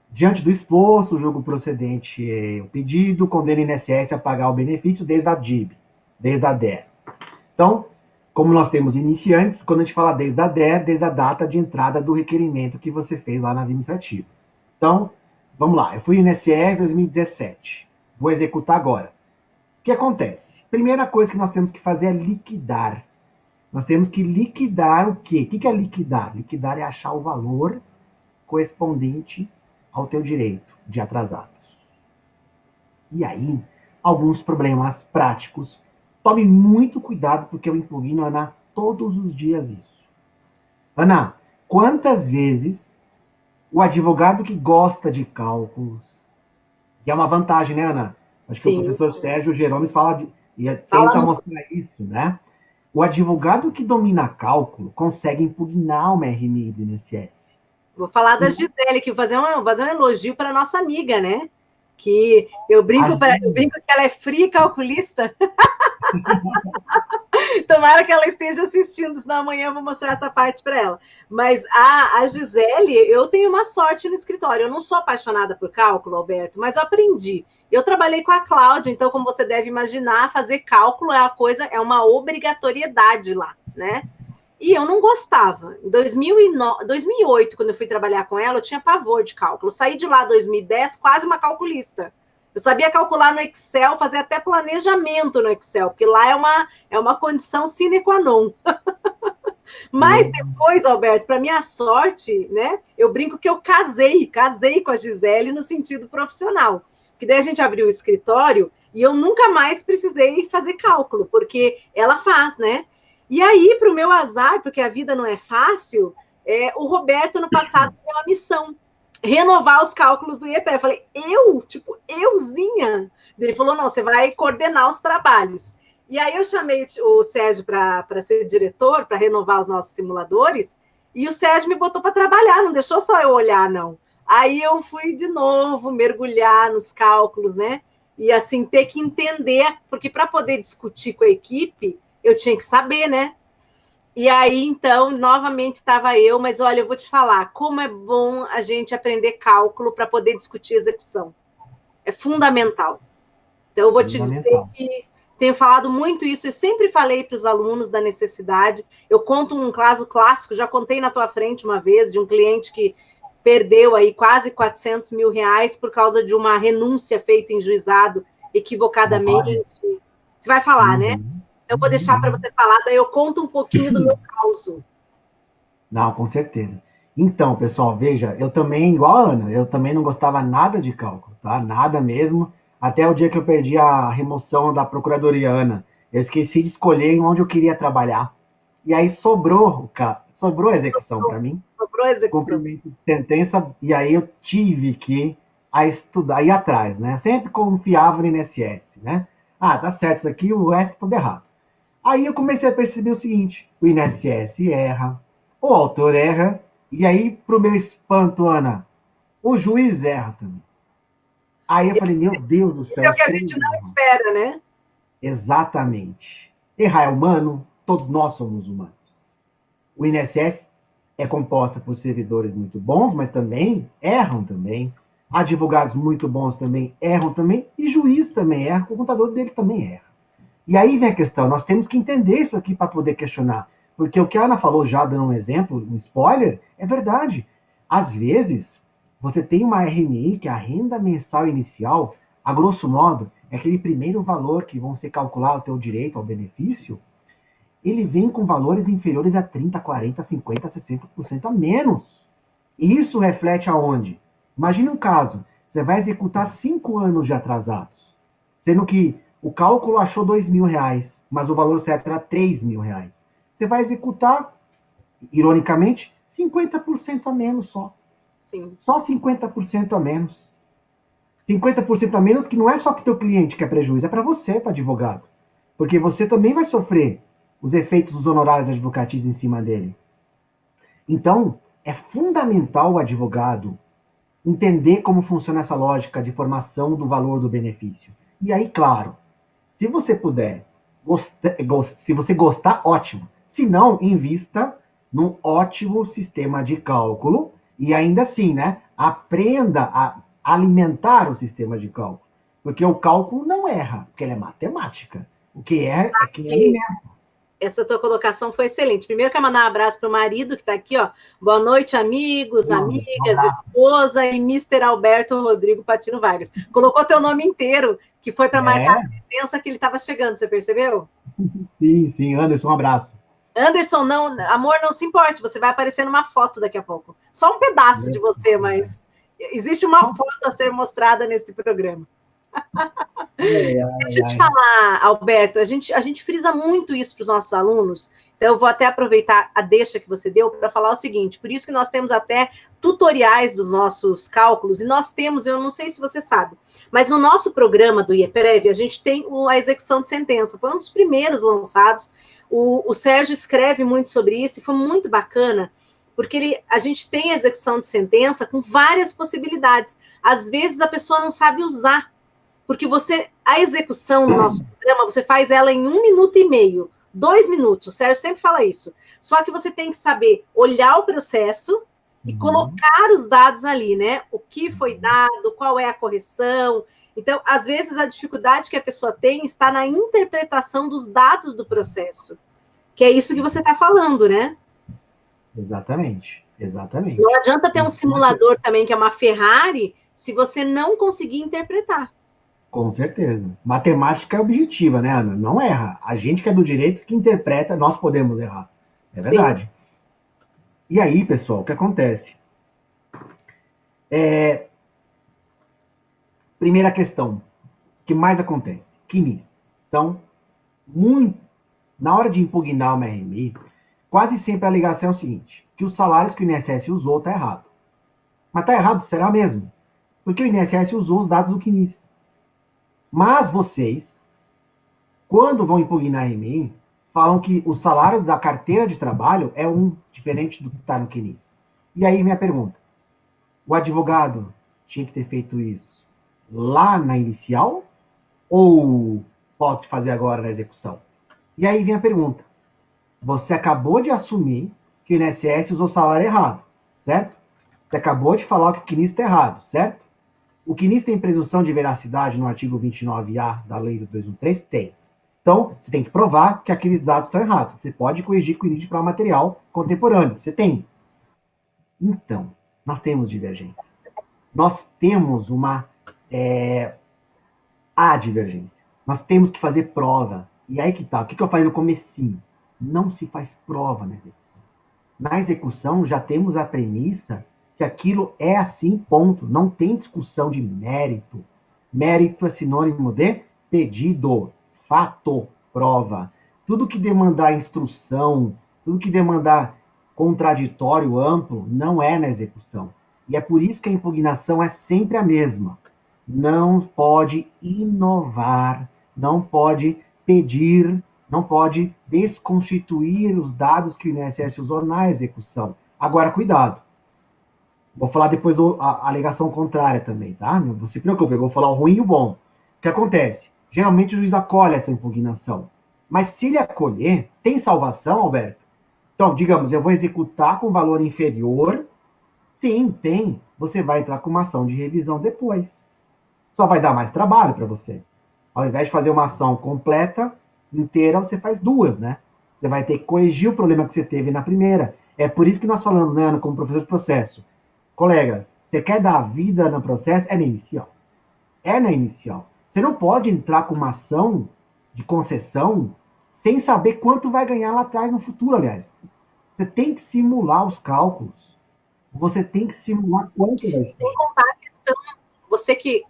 diante do exposto, o julgo procedente é o pedido, condena o INSS a pagar o benefício desde a DIB, desde a DER. Então, como nós temos iniciantes, quando a gente fala desde a DER, desde a data de entrada do requerimento que você fez lá na administrativa. Então, vamos lá, eu fui INSS 2017, vou executar agora. O que acontece? Primeira coisa que nós temos que fazer é liquidar. Nós temos que liquidar o quê? O que é liquidar? Liquidar é achar o valor correspondente ao teu direito de atrasados. E aí, alguns problemas práticos. Tome muito cuidado, porque eu impugno, Ana, todos os dias isso. Ana, quantas vezes o advogado que gosta de cálculos, que é uma vantagem, né, Ana? Acho que o professor Sérgio Geromes tenta mostrar isso, né? O advogado que domina cálculo consegue impugnar uma RMI do INSS. Vou falar da Gisele, que fazer um elogio para nossa amiga, né? Que eu brinco que ela é fria calculista. Tomara que ela esteja assistindo, senão amanhã eu vou mostrar essa parte para ela. Mas a Gisele, eu tenho uma sorte no escritório. Eu não sou apaixonada por cálculo, Alberto, mas eu aprendi. Eu trabalhei com a Cláudia, então, como você deve imaginar, fazer cálculo é uma obrigatoriedade lá, né? E eu não gostava. Em 2008, quando eu fui trabalhar com ela, eu tinha pavor de cálculo. Saí de lá em 2010 quase uma calculista. Eu sabia calcular no Excel, fazer até planejamento no Excel, porque lá é uma condição sine qua non. Mas depois, Alberto, para minha sorte, né, eu brinco que eu casei com a Gisele no sentido profissional. Porque daí a gente abriu o escritório e eu nunca mais precisei fazer cálculo, porque ela faz, né? E aí, para o meu azar, porque a vida não é fácil, o Roberto, no passado, deu uma missão. Renovar os cálculos do IEPREV. Eu falei, euzinha? Ele falou, não, você vai coordenar os trabalhos. E aí eu chamei o Sérgio para ser diretor, para renovar os nossos simuladores, e o Sérgio me botou para trabalhar, não deixou só eu olhar, não. Aí eu fui de novo mergulhar nos cálculos, né? E assim, ter que entender, porque para poder discutir com a equipe, eu tinha que saber, né? E aí, então, novamente estava eu, mas olha, eu vou te falar, como é bom a gente aprender cálculo para poder discutir execução. É fundamental. Então, eu vou te dizer que tenho falado muito isso, eu sempre falei para os alunos da necessidade. Eu conto um caso clássico, já contei na tua frente uma vez, de um cliente que perdeu aí quase 400 mil reais por causa de uma renúncia feita em juizado equivocadamente. Você vai falar, né? Eu vou deixar para você falar, daí eu conto um pouquinho do meu caos. Não, com certeza. Então, pessoal, veja, eu também, igual a Ana, eu também não gostava nada de cálculo, tá? Nada mesmo. Até o dia que eu perdi a remoção da Procuradoria, Ana, eu esqueci de escolher onde eu queria trabalhar. E aí sobrou a execução para mim. Sobrou a execução. Cumprimento de sentença, e aí eu tive que estudar, ir atrás, né? Sempre confiava no INSS, né? Ah, tá certo isso aqui, o resto tudo errado. Aí eu comecei a perceber o seguinte, o INSS erra, o autor erra, e aí, pro meu espanto, Ana, o juiz erra também. Aí eu falei, meu Deus do céu. Isso é o que a gente não espera, né? Exatamente. Errar é humano, todos nós somos humanos. O INSS é composta por servidores muito bons, mas também erram também. Advogados muito bons também erram também, e juiz também erra, o contador dele também erra. E aí vem a questão, nós temos que entender isso aqui para poder questionar. Porque o que a Ana falou, já dando um exemplo, um spoiler, é verdade. Às vezes, você tem uma RMI, que é a renda mensal inicial, a grosso modo, é aquele primeiro valor que vão ser calcular o teu direito ao benefício, ele vem com valores inferiores a 30%, 40%, 50%, 60% a menos. E isso reflete aonde? Imagina um caso, você vai executar 5 anos de atrasados, sendo que o cálculo achou R$2.000, mas o valor certo era R$3.000. Você vai executar, ironicamente, 50% a menos só. Sim. Só 50% a menos. 50% a menos que não é só para o teu cliente que é prejuízo, é para você, para advogado. Porque você também vai sofrer os efeitos dos honorários advocatícios em cima dele. Então, é fundamental o advogado entender como funciona essa lógica de formação do valor do benefício. E aí, claro, se você puder, se você gostar, ótimo. Se não, invista num ótimo sistema de cálculo e ainda assim, né, aprenda a alimentar o sistema de cálculo. Porque o cálculo não erra, porque ele é matemática. O que erra é quem alimenta. Essa tua colocação foi excelente. Primeiro, quero mandar um abraço para o marido que está aqui, ó. Boa noite, amigos, amigas, esposa e Mr. Alberto Rodrigo Patino Vargas. Colocou teu nome inteiro, que foi para marcar a presença que ele estava chegando, você percebeu? Sim, Anderson, um abraço. Anderson, não, amor, não se importe, você vai aparecer numa foto daqui a pouco. Só um pedaço de você, mas existe uma foto a ser mostrada nesse programa. Deixa eu te falar, Alberto, a gente frisa muito isso para os nossos alunos, então eu vou até aproveitar a deixa que você deu para falar o seguinte, por isso que nós temos até tutoriais dos nossos cálculos, e nós temos, eu não sei se você sabe, mas no nosso programa do IEPREV, a gente tem a execução de sentença, foi um dos primeiros lançados, o Sérgio escreve muito sobre isso, e foi muito bacana, Porque a gente tem a execução de sentença com várias possibilidades. Às vezes a pessoa não sabe usar, porque a execução no nosso programa, você faz ela em 1,5 minutos, 2 minutos, o Sérgio sempre fala isso. Só que você tem que saber olhar o processo e colocar os dados ali, né? O que foi dado, qual é a correção. Então, às vezes, a dificuldade que a pessoa tem está na interpretação dos dados do processo, que é isso que você está falando, né? Exatamente, exatamente. Não adianta ter um simulador também, que é uma Ferrari, se você não conseguir interpretar. Com certeza. Matemática é objetiva, né, Ana? Não erra. A gente que é do direito que interpreta, nós podemos errar. É verdade. Sim. E aí, pessoal, o que acontece? Primeira questão, o que mais acontece? CNIS. Então, na hora de impugnar uma RMI, quase sempre a alegação é o seguinte, que os salários que o INSS usou está errado. Mas está errado, será mesmo? Porque o INSS usou os dados do CNIS. Mas vocês, quando vão impugnar a RMI, falam que o salário da carteira de trabalho é diferente do que está no CNIS. E aí minha pergunta, o advogado tinha que ter feito isso lá na inicial ou pode fazer agora na execução? E aí vem a pergunta, você acabou de assumir que o INSS usou o salário errado, certo? Você acabou de falar que o CNIS está errado, certo? O CNIS tem presunção de veracidade no artigo 29A da lei do 213? Tem. Então, você tem que provar que aqueles dados estão errados. Você pode corrigir com o INID para material contemporâneo. Você tem. Então, nós temos divergência. Nós temos uma advergência. Nós temos que fazer prova. E aí que tá. O que eu falei no comecinho? Não se faz prova na execução. Na execução, já temos a premissa que aquilo é assim, ponto. Não tem discussão de mérito. Mérito é sinônimo de pedido, fato, prova. Tudo que demandar instrução, tudo que demandar contraditório amplo, não é na execução. E é por isso que a impugnação é sempre a mesma. Não pode inovar, não pode pedir, não pode desconstituir os dados que o INSS usou na execução. Agora, cuidado. Vou falar depois a alegação contrária também, tá? Não se preocupe, eu vou falar o ruim e o bom. O que acontece? Geralmente o juiz acolhe essa impugnação. Mas se ele acolher, tem salvação, Alberto? Então, digamos, eu vou executar com valor inferior. Sim, tem. Você vai entrar com uma ação de revisão depois. Só vai dar mais trabalho para você. Ao invés de fazer uma ação completa, inteira, você faz duas, né? Você vai ter que corrigir o problema que você teve na primeira. É por isso que nós falamos, né, Ana, como professor de processo. Colega, você quer dar vida no processo? É na inicial. É na inicial. Você não pode entrar com uma ação de concessão sem saber quanto vai ganhar lá atrás no futuro, aliás. Você tem que simular os cálculos. Você tem que simular quanto vai ser. Sem contar a questão, você que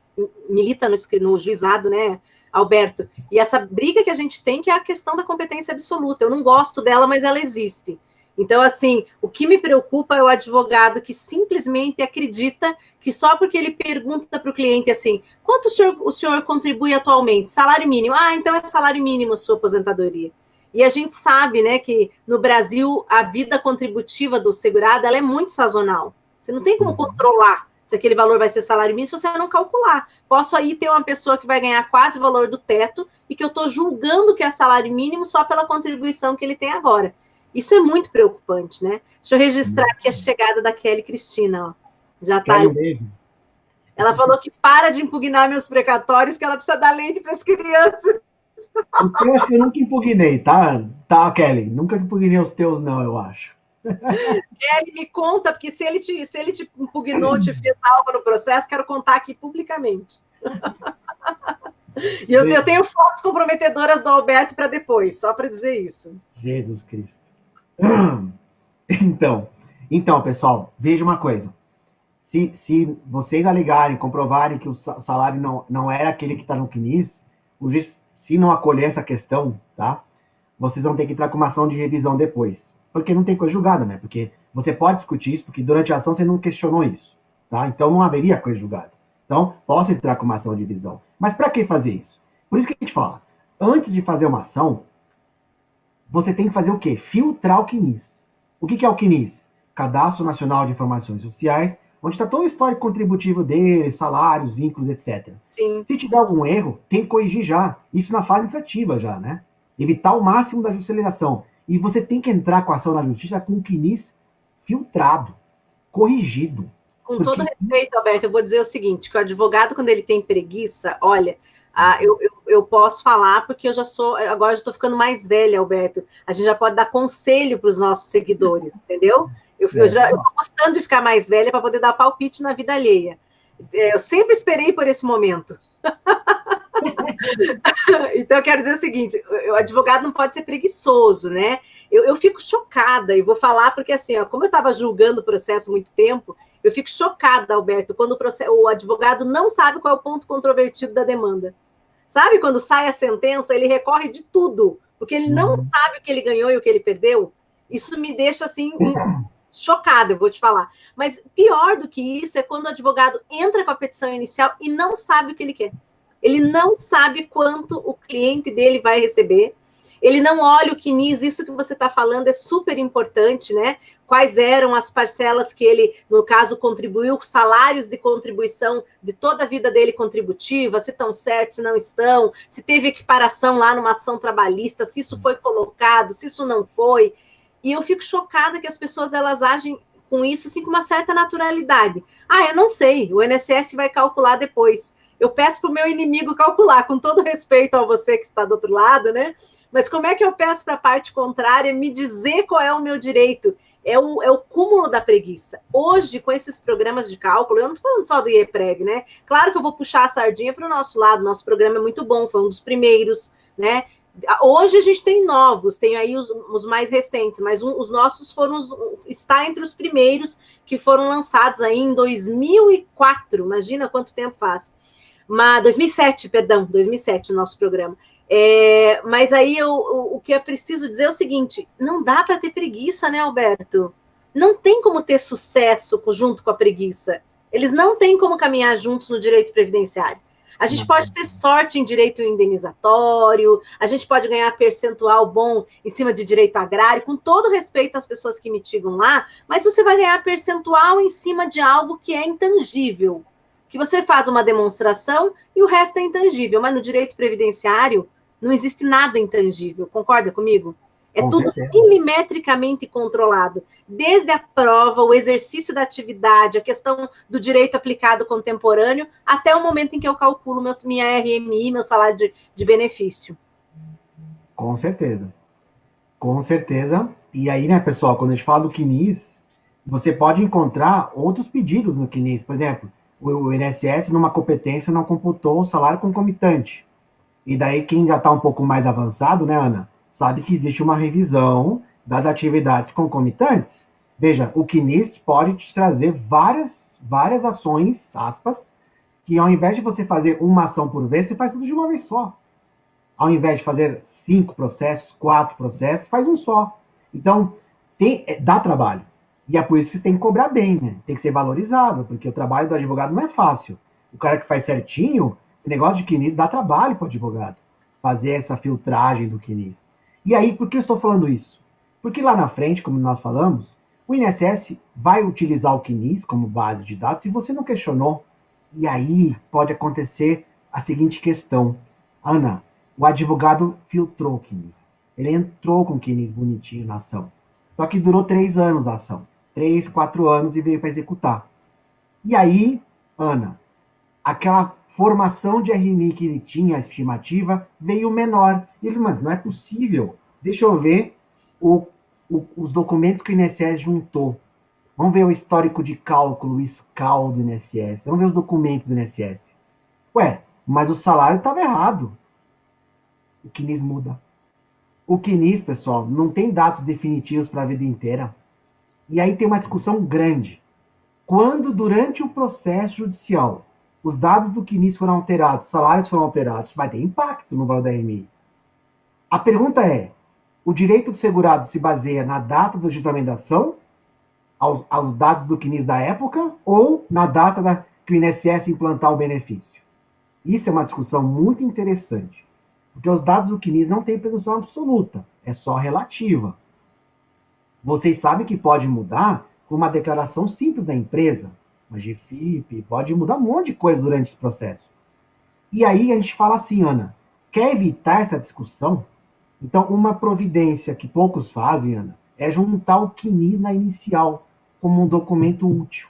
milita no juizado, né, Alberto, e essa briga que a gente tem, que é a questão da competência absoluta. Eu não gosto dela, mas ela existe. Então, assim, o que me preocupa é o advogado que simplesmente acredita que só porque ele pergunta para o cliente assim, quanto o senhor contribui atualmente? Salário mínimo. Ah, então é salário mínimo a sua aposentadoria. E a gente sabe, né, que no Brasil a vida contributiva do segurado ela é muito sazonal. Você não tem como controlar se aquele valor vai ser salário mínimo se você não calcular. Posso aí ter uma pessoa que vai ganhar quase o valor do teto e que eu estou julgando que é salário mínimo só pela contribuição que ele tem agora. Isso é muito preocupante, né? Deixa eu registrar aqui a chegada da Kelly Cristina, ó. Já está aí. Ela falou que para de impugnar meus precatórios, que ela precisa dar leite para as crianças. Eu acho que eu nunca impugnei, tá? Tá, Kelly? Nunca impugnei os teus, não, eu acho. Kelly, me conta, porque se ele te impugnou, te fez algo no processo, quero contar aqui publicamente. E eu tenho fotos comprometedoras do Alberto para depois, só para dizer isso. Jesus Cristo. Então, pessoal, veja uma coisa. Se vocês alegarem, comprovarem que o salário não era aquele que está no CNIS, o juiz, se não acolher essa questão, tá? Vocês vão ter que entrar com uma ação de revisão depois. Porque não tem coisa julgada, né? Porque você pode discutir isso, porque durante a ação você não questionou isso, tá? Então não haveria coisa julgada. Então, posso entrar com uma ação de revisão. Mas para que fazer isso? Por isso que a gente fala, antes de fazer uma ação, você tem que fazer o quê? Filtrar o CNIS. O que é o CNIS? Cadastro Nacional de Informações Sociais, onde está todo o histórico contributivo dele, salários, vínculos, etc. Sim. Se tiver algum erro, tem que corrigir já. Isso na fase administrativa já, né? Evitar o máximo da judicialização. E você tem que entrar com a ação na justiça com o CNIS filtrado, corrigido. Com todo respeito, Alberto, eu vou dizer o seguinte, que o advogado, quando ele tem preguiça, olha, eu posso falar porque eu já sou, agora eu estou ficando mais velha, Alberto, a gente já pode dar conselho para os nossos seguidores, entendeu? Eu estou gostando de ficar mais velha para poder dar palpite na vida alheia. Eu sempre esperei por esse momento. Então, eu quero dizer o seguinte, o advogado não pode ser preguiçoso, né? Eu fico chocada, e vou falar porque, assim, ó, como eu estava julgando o processo há muito tempo, eu fico chocada, Alberto, quando o advogado não sabe qual é o ponto controvertido da demanda. Sabe, quando sai a sentença, ele recorre de tudo, porque ele não sabe o que ele ganhou e o que ele perdeu. Isso me deixa, assim, chocada, eu vou te falar. Mas pior do que isso é quando o advogado entra com a petição inicial e não sabe o que ele quer. Ele não sabe quanto o cliente dele vai receber. Ele não olha o CNIS, isso que você está falando é super importante, né? Quais eram as parcelas que ele, no caso, contribuiu, salários de contribuição de toda a vida dele contributiva, se estão certos, se não estão, se teve equiparação lá numa ação trabalhista, se isso foi colocado, se isso não foi. E eu fico chocada que as pessoas, elas agem com isso, assim, com uma certa naturalidade. Ah, eu não sei, o INSS vai calcular depois. Eu peço para o meu inimigo calcular, com todo respeito a você que está do outro lado, né? Mas como é que eu peço para a parte contrária me dizer qual é o meu direito? É o cúmulo da preguiça. Hoje, com esses programas de cálculo, eu não estou falando só do IEPREV, né? Claro que eu vou puxar a sardinha para o nosso lado, nosso programa é muito bom, foi um dos primeiros, né? Hoje a gente tem novos, tem aí os mais recentes, mas os nossos está entre os primeiros que foram lançados aí em 2004, imagina quanto tempo faz. 2007, perdão, 2007 o nosso programa. Mas aí o que é preciso dizer é o seguinte, não dá para ter preguiça, né, Alberto? Não tem como ter sucesso junto com a preguiça. Eles não têm como caminhar juntos no direito previdenciário. A gente pode ter sorte em direito indenizatório, a gente pode ganhar percentual bom em cima de direito agrário, com todo respeito às pessoas que mitigam lá, mas você vai ganhar percentual em cima de algo que é intangível, que você faz uma demonstração e o resto é intangível, mas no direito previdenciário não existe nada intangível, concorda comigo? É tudo milimetricamente controlado, desde a prova, o exercício da atividade, a questão do direito aplicado contemporâneo, até o momento em que eu calculo minha RMI, meu salário de benefício. Com certeza. Com certeza. E aí, né, pessoal, quando a gente fala do CNIS, você pode encontrar outros pedidos no CNIS. Por exemplo, o INSS, numa competência, não computou o salário concomitante. E daí, quem já está um pouco mais avançado, né, Ana, sabe que existe uma revisão das atividades concomitantes. Veja, o CNIS pode te trazer várias ações, aspas, que ao invés de você fazer uma ação por vez, você faz tudo de uma vez só. Ao invés de fazer 5 processos, 4 processos, faz um só. Então, dá trabalho. E é por isso que você tem que cobrar bem, né? Tem que ser valorizado, porque o trabalho do advogado não é fácil. O cara que faz certinho, esse negócio de CNIS dá trabalho para o advogado. Fazer essa filtragem do CNIS. E aí, por que eu estou falando isso? Porque lá na frente, como nós falamos, o INSS vai utilizar o CNIS como base de dados se você não questionou. E aí pode acontecer a seguinte questão. Ana, o advogado filtrou o CNIS. Ele entrou com o CNIS bonitinho na ação. Só que durou 3 anos a ação. 3, 4 anos e veio para executar. E aí, Ana, aquela formação de RMI que ele tinha, a estimativa, veio menor. E ele, mas não é possível. Deixa eu ver os documentos que o INSS juntou. Vamos ver o histórico de cálculo, o SCAL do INSS. Vamos ver os documentos do INSS. Ué, mas o salário estava errado. O CNIS muda. O CNIS, pessoal, não tem dados definitivos para a vida inteira. E aí tem uma discussão grande. Quando, durante o processo judicial, os dados do CNIS foram alterados, salários foram alterados, vai ter impacto no valor da RMI. A pergunta é, o direito do segurado se baseia na data do ajustamento da ação, aos dados do CNIS da época, ou na data que o INSS implantar o benefício? Isso é uma discussão muito interessante, porque os dados do CNIS não têm presunção absoluta, é só relativa. Vocês sabem que pode mudar com uma declaração simples da empresa, uma GFIP, pode mudar um monte de coisa durante esse processo. E aí a gente fala assim, Ana, quer evitar essa discussão? Então, uma providência que poucos fazem, Ana, é juntar o CNIS na inicial, como um documento útil,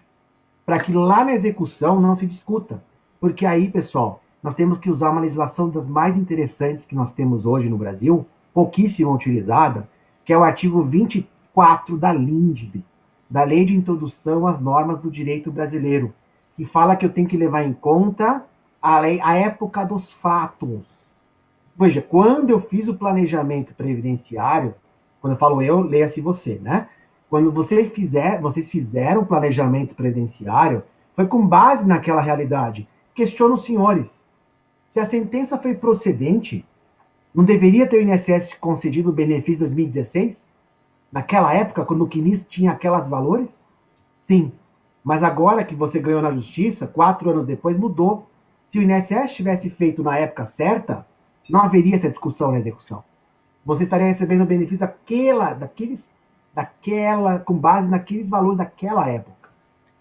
para que lá na execução não se discuta. Porque aí, pessoal, nós temos que usar uma legislação das mais interessantes que nós temos hoje no Brasil, pouquíssimo utilizada, que é o artigo 24 da LINDB, da Lei de Introdução às Normas do Direito Brasileiro, que fala que eu tenho que levar em conta a época dos fatos. Veja, quando eu fiz o planejamento previdenciário, quando eu falo eu, leia-se você, né? Quando vocês fizeram o planejamento previdenciário, foi com base naquela realidade. Questiono os senhores, se a sentença foi procedente, não deveria ter o INSS concedido o benefício de 2016? Naquela época, quando o CNIS tinha aquelas valores? Sim, mas agora que você ganhou na justiça, 4 anos depois, mudou. Se o INSS tivesse feito na época certa, não haveria essa discussão na execução. Você estaria recebendo o benefício com base naqueles valores daquela época.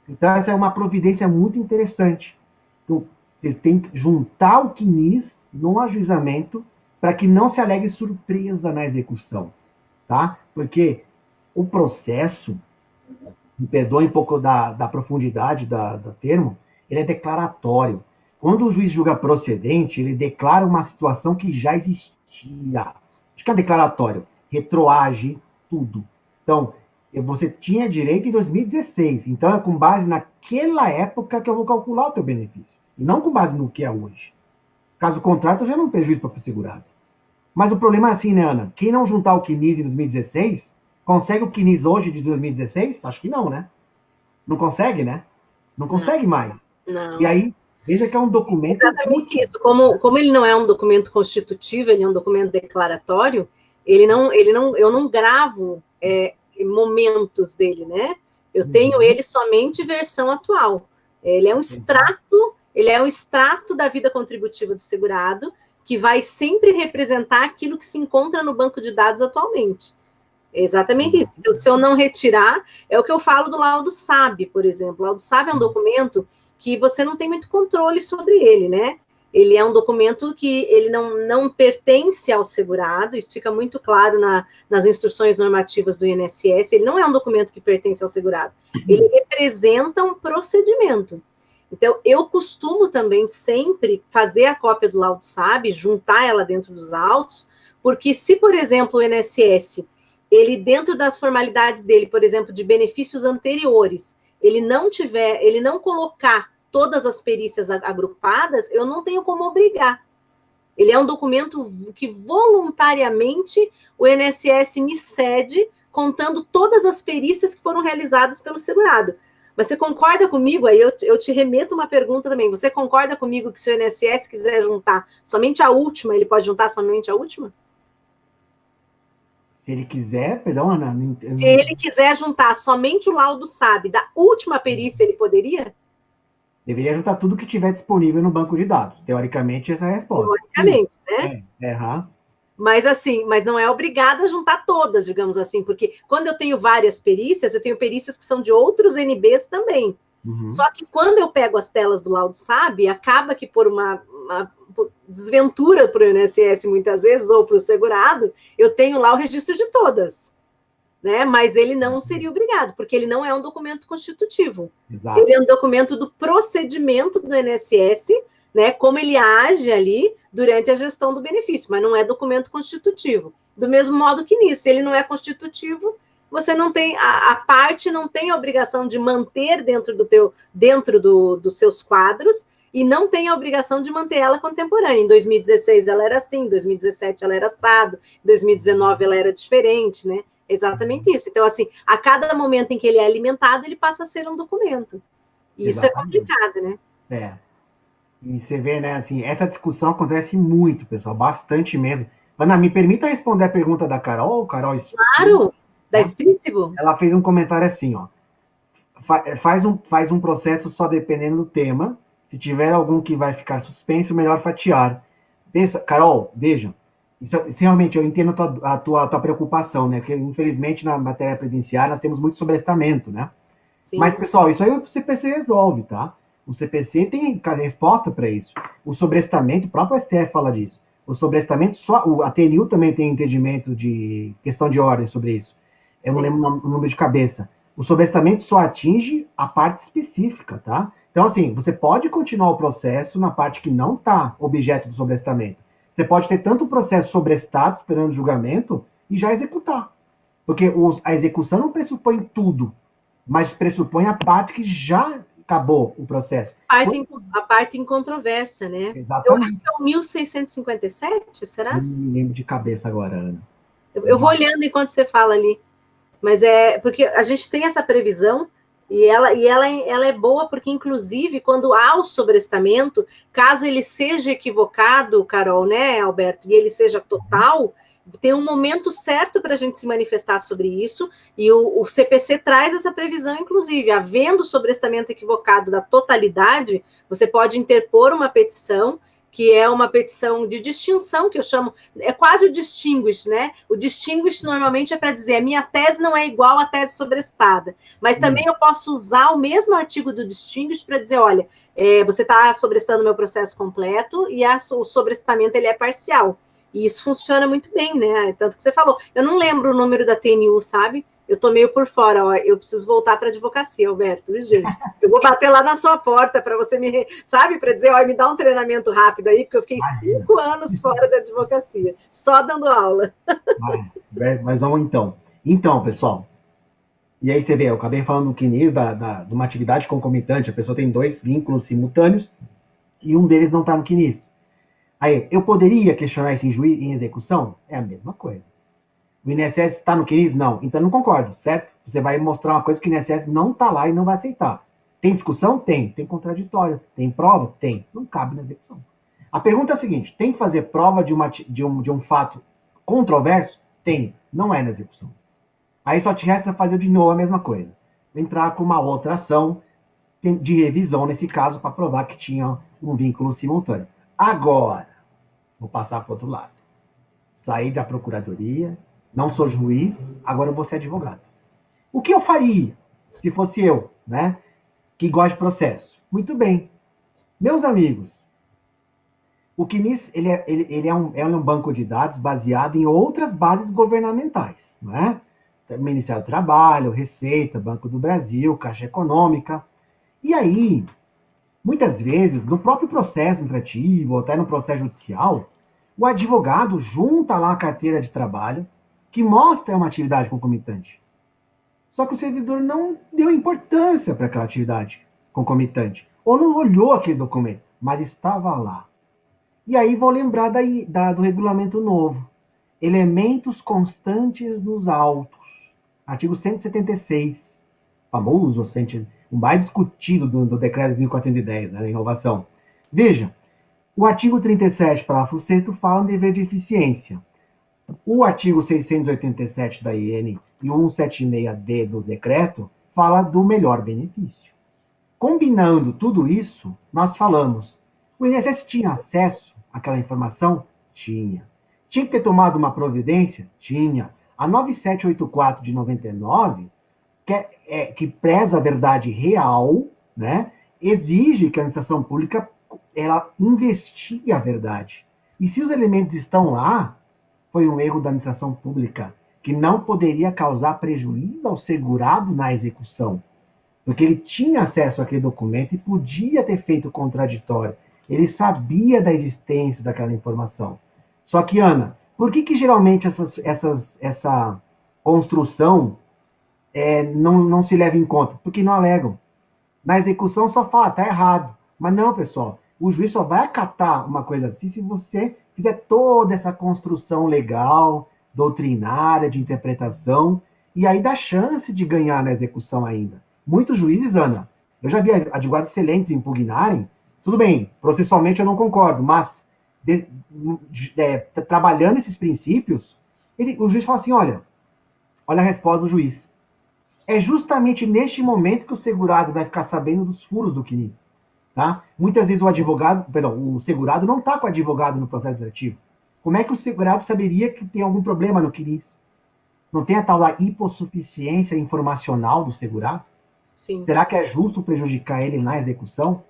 Então, essa é uma providência muito interessante. Então, vocês têm que juntar o CNIS no ajuizamento para que não se alegue surpresa na execução, tá? Porque o processo, me perdoe um pouco da profundidade do termo, ele é declaratório. Quando o juiz julga procedente, ele declara uma situação que já existia. Isso que é declaratório, retroage tudo. Então, você tinha direito em 2016, então é com base naquela época que eu vou calcular o teu benefício, e não com base no que é hoje. Caso contrário, eu já não prejuízo para o segurado. Mas o problema é assim, né, Ana? Quem não juntar o CNIS em 2016, consegue o CNIS hoje de 2016? Acho que não, né? Não consegue, né? Não consegue mais. Não. E aí, veja que é um documento... Exatamente isso. Como ele não é um documento constitutivo, ele é um documento declaratório, eu não gravo momentos dele, né? Eu tenho ele somente versão atual. Ele é um extrato da vida contributiva do segurado, que vai sempre representar aquilo que se encontra no banco de dados atualmente. É exatamente isso. Então, se eu não retirar, é o que eu falo do laudo SAB, por exemplo. O laudo SAB é um documento que você não tem muito controle sobre ele, né? Ele é um documento que ele não pertence ao segurado, isso fica muito claro nas instruções normativas do INSS, ele não é um documento que pertence ao segurado, ele representa um procedimento. Então, eu costumo também sempre fazer a cópia do laudo SAB, juntar ela dentro dos autos, porque se, por exemplo, o INSS, ele dentro das formalidades dele, por exemplo, de benefícios anteriores, ele não colocar todas as perícias agrupadas, eu não tenho como obrigar. Ele é um documento que voluntariamente o INSS me cede, contando todas as perícias que foram realizadas pelo segurado. Mas você concorda comigo? Aí eu te remeto uma pergunta também. Você concorda comigo que se o INSS quiser juntar somente a última, ele pode juntar somente a última? Se ele quiser, perdão, Ana. Se ele quiser juntar somente o laudo SAB da última perícia, ele poderia? Deveria juntar tudo que tiver disponível no banco de dados. Teoricamente, essa é a resposta. Teoricamente, né? Uhum. Mas assim, mas não é obrigado a juntar todas, digamos assim, porque quando eu tenho várias perícias, eu tenho perícias que são de outros NBs também. Uhum. Só que quando eu pego as telas do laudo SAB, acaba que por uma desventura para o INSS muitas vezes, ou para o segurado, eu tenho lá o registro de todas. Né? Mas ele não seria obrigado, porque ele não é um documento constitutivo. Exato. Ele é um documento do procedimento do INSS, né? Como ele age ali durante a gestão do benefício, mas não é documento constitutivo. Do mesmo modo que nisso, se ele não é constitutivo, você não tem, a parte não tem a obrigação de manter dentro dos seus quadros, e não tem a obrigação de manter ela contemporânea. Em 2016 ela era assim, em 2017 ela era assado, em 2019 ela era diferente, né? Exatamente isso. Então, assim, a cada momento em que ele é alimentado, ele passa a ser um documento. E isso exatamente. É complicado, né? É. E você vê, né, assim, essa discussão acontece muito, pessoal, bastante mesmo. Ana, me permita responder a pergunta da Carol? Carol, claro, da Esprícigo. Ela fez um comentário assim, ó. Faz um processo só dependendo do tema. Se tiver algum que vai ficar suspenso, melhor fatiar. Pensa, Carol, veja. Isso, realmente, eu entendo a tua preocupação, né? Porque, infelizmente, na matéria previdenciária, nós temos muito sobrestamento, né? Mas, Sim. pessoal, isso aí o CPC resolve, tá? O CPC tem resposta para isso. O sobrestamento, o próprio STF fala disso. O sobrestamento, a TNU também tem entendimento de questão de ordem sobre isso. Eu não Sim. lembro o número de cabeça. O sobrestamento só atinge a parte específica, tá? Então, assim, você pode continuar o processo na parte que não está objeto do sobrestamento. Você pode ter tanto o processo sobrestado, esperando julgamento, e já executar. Porque a execução não pressupõe tudo, mas pressupõe a parte que já acabou o processo. A parte incontroversa, né? Eu acho Exatamente. que é o 1657, será? Não me lembro de cabeça agora, Ana. Eu vou olhando enquanto você fala ali. Mas é porque a gente tem essa previsão ela é boa porque, inclusive, quando há o sobrestamento, caso ele seja equivocado, Carol, né, Alberto, e ele seja total, tem um momento certo para a gente se manifestar sobre isso, e o CPC traz essa previsão, inclusive, havendo sobrestamento equivocado da totalidade, você pode interpor uma petição, que é uma petição de distinção, que eu chamo, é quase o distinguish, né? O distinguish normalmente é para dizer, a minha tese não é igual à tese sobrestada, mas também eu posso usar o mesmo artigo do distinguish para dizer, olha, você está sobrestando o meu processo completo e o sobrestamento ele é parcial. E isso funciona muito bem, né? Tanto que você falou. Eu não lembro o número da TNU, sabe? Eu tô meio por fora, ó. Eu preciso voltar para a advocacia, Alberto, gente. Eu vou bater lá na sua porta para você me, sabe, para dizer, ó, me dá um treinamento rápido aí, porque eu fiquei 5 anos fora da advocacia, só dando aula. Mas vamos então. Então, pessoal, e aí você vê, eu acabei falando do CNIS, de uma atividade concomitante, a pessoa tem 2 vínculos simultâneos e um deles não está no CNIS. Aí, eu poderia questionar isso em execução? É a mesma coisa. O INSS está no CNIS? Não. Então não concordo, certo? Você vai mostrar uma coisa que o INSS não está lá e não vai aceitar. Tem discussão? Tem. Tem contraditório. Tem prova? Tem. Não cabe na execução. A pergunta é a seguinte: tem que fazer prova de um fato controverso? Tem. Não é na execução. Aí só te resta fazer de novo a mesma coisa. Entrar com uma outra ação de revisão, nesse caso, para provar que tinha um vínculo simultâneo. Agora, vou passar para o outro lado. Saí da procuradoria, não sou juiz, agora eu vou ser advogado. O que eu faria se fosse eu, né, que gosta de processo? Muito bem. Meus amigos, o CNIS ele é um banco de dados baseado em outras bases governamentais, né? Ministério do Trabalho, Receita, Banco do Brasil, Caixa Econômica. E aí, muitas vezes, no próprio processo administrativo, ou até no processo judicial, o advogado junta lá a carteira de trabalho, que mostra uma atividade concomitante. Só que o servidor não deu importância para aquela atividade concomitante, ou não olhou aquele documento, mas estava lá. E aí vou lembrar do regulamento novo. Elementos constantes nos autos. Artigo 176, famoso, o mais discutido do decreto de 1410, né, da inovação. Veja, o artigo 37, parágrafo 6º, fala em dever de eficiência. O artigo 687 da IN e o 176D do decreto fala do melhor benefício. Combinando tudo isso, nós falamos, o INSS tinha acesso àquela informação? Tinha. Tinha que ter tomado uma providência? Tinha. A 9784 de 99, que preza a verdade real, né, exige que a administração pública ela investigue a verdade. E se os elementos estão lá, foi um erro da administração pública, que não poderia causar prejuízo ao segurado na execução. Porque ele tinha acesso àquele documento e podia ter feito o contraditório. Ele sabia da existência daquela informação. Só que, Ana, por que geralmente essa construção não se leva em conta? Porque não alegam. Na execução só fala, tá errado. Mas não, pessoal, o juiz só vai acatar uma coisa assim se você fizer toda essa construção legal, doutrinária, de interpretação, e aí dá chance de ganhar na execução ainda. Muitos juízes, Ana, eu já vi advogados excelentes impugnarem, tudo bem, processualmente eu não concordo, mas trabalhando esses princípios, o juiz fala assim, olha a resposta do juiz. É justamente neste momento que o segurado vai ficar sabendo dos furos do CNIS. Tá? Muitas vezes o segurado não está com o advogado no processo administrativo. Como é que o segurado saberia que tem algum problema no CNIS? Não tem a tal da hipossuficiência informacional do segurado? Sim. Será que é justo prejudicar ele na execução?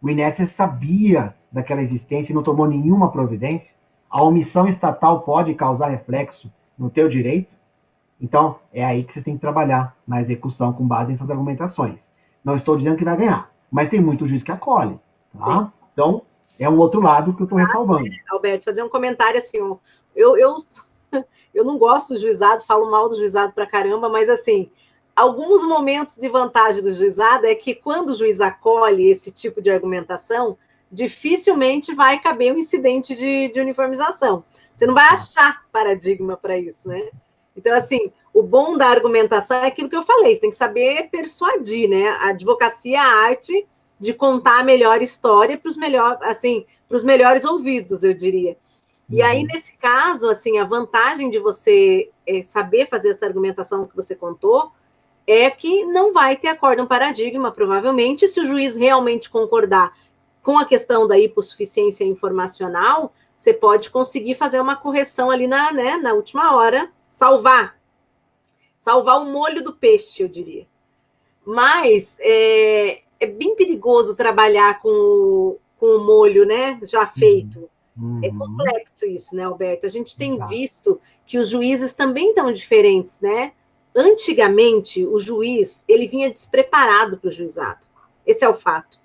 O INSS sabia daquela existência e não tomou nenhuma providência? A omissão estatal pode causar reflexo no teu direito? Então, é aí que você tem que trabalhar na execução com base nessas argumentações. Não estou dizendo que vai ganhar, mas tem muito juiz que acolhe, tá? Então, é um outro lado que eu estou ressalvando. Alberto, fazer um comentário assim, ó, eu, eu não gosto do juizado, falo mal do juizado pra caramba, mas assim, alguns momentos de vantagem do juizado é que quando o juiz acolhe esse tipo de argumentação, dificilmente vai caber um incidente de uniformização. Você não vai achar paradigma para isso, né? Então, assim, o bom da argumentação é aquilo que eu falei, você tem que saber persuadir, né? A advocacia é a arte de contar a melhor história para os assim, melhores ouvidos, eu diria. E aí, nesse caso, assim, a vantagem de você saber fazer essa argumentação que você contou é que não vai ter acórdão paradigma, provavelmente, se o juiz realmente concordar com a questão da hipossuficiência informacional, você pode conseguir fazer uma correção ali na última hora, salvar o molho do peixe, eu diria. Mas é bem perigoso trabalhar com o molho, né, já feito. É complexo isso, né, Alberto? A gente tem visto que os juízes também estão diferentes, né? Antigamente, o juiz, ele vinha despreparado para o juizado. Esse é o fato.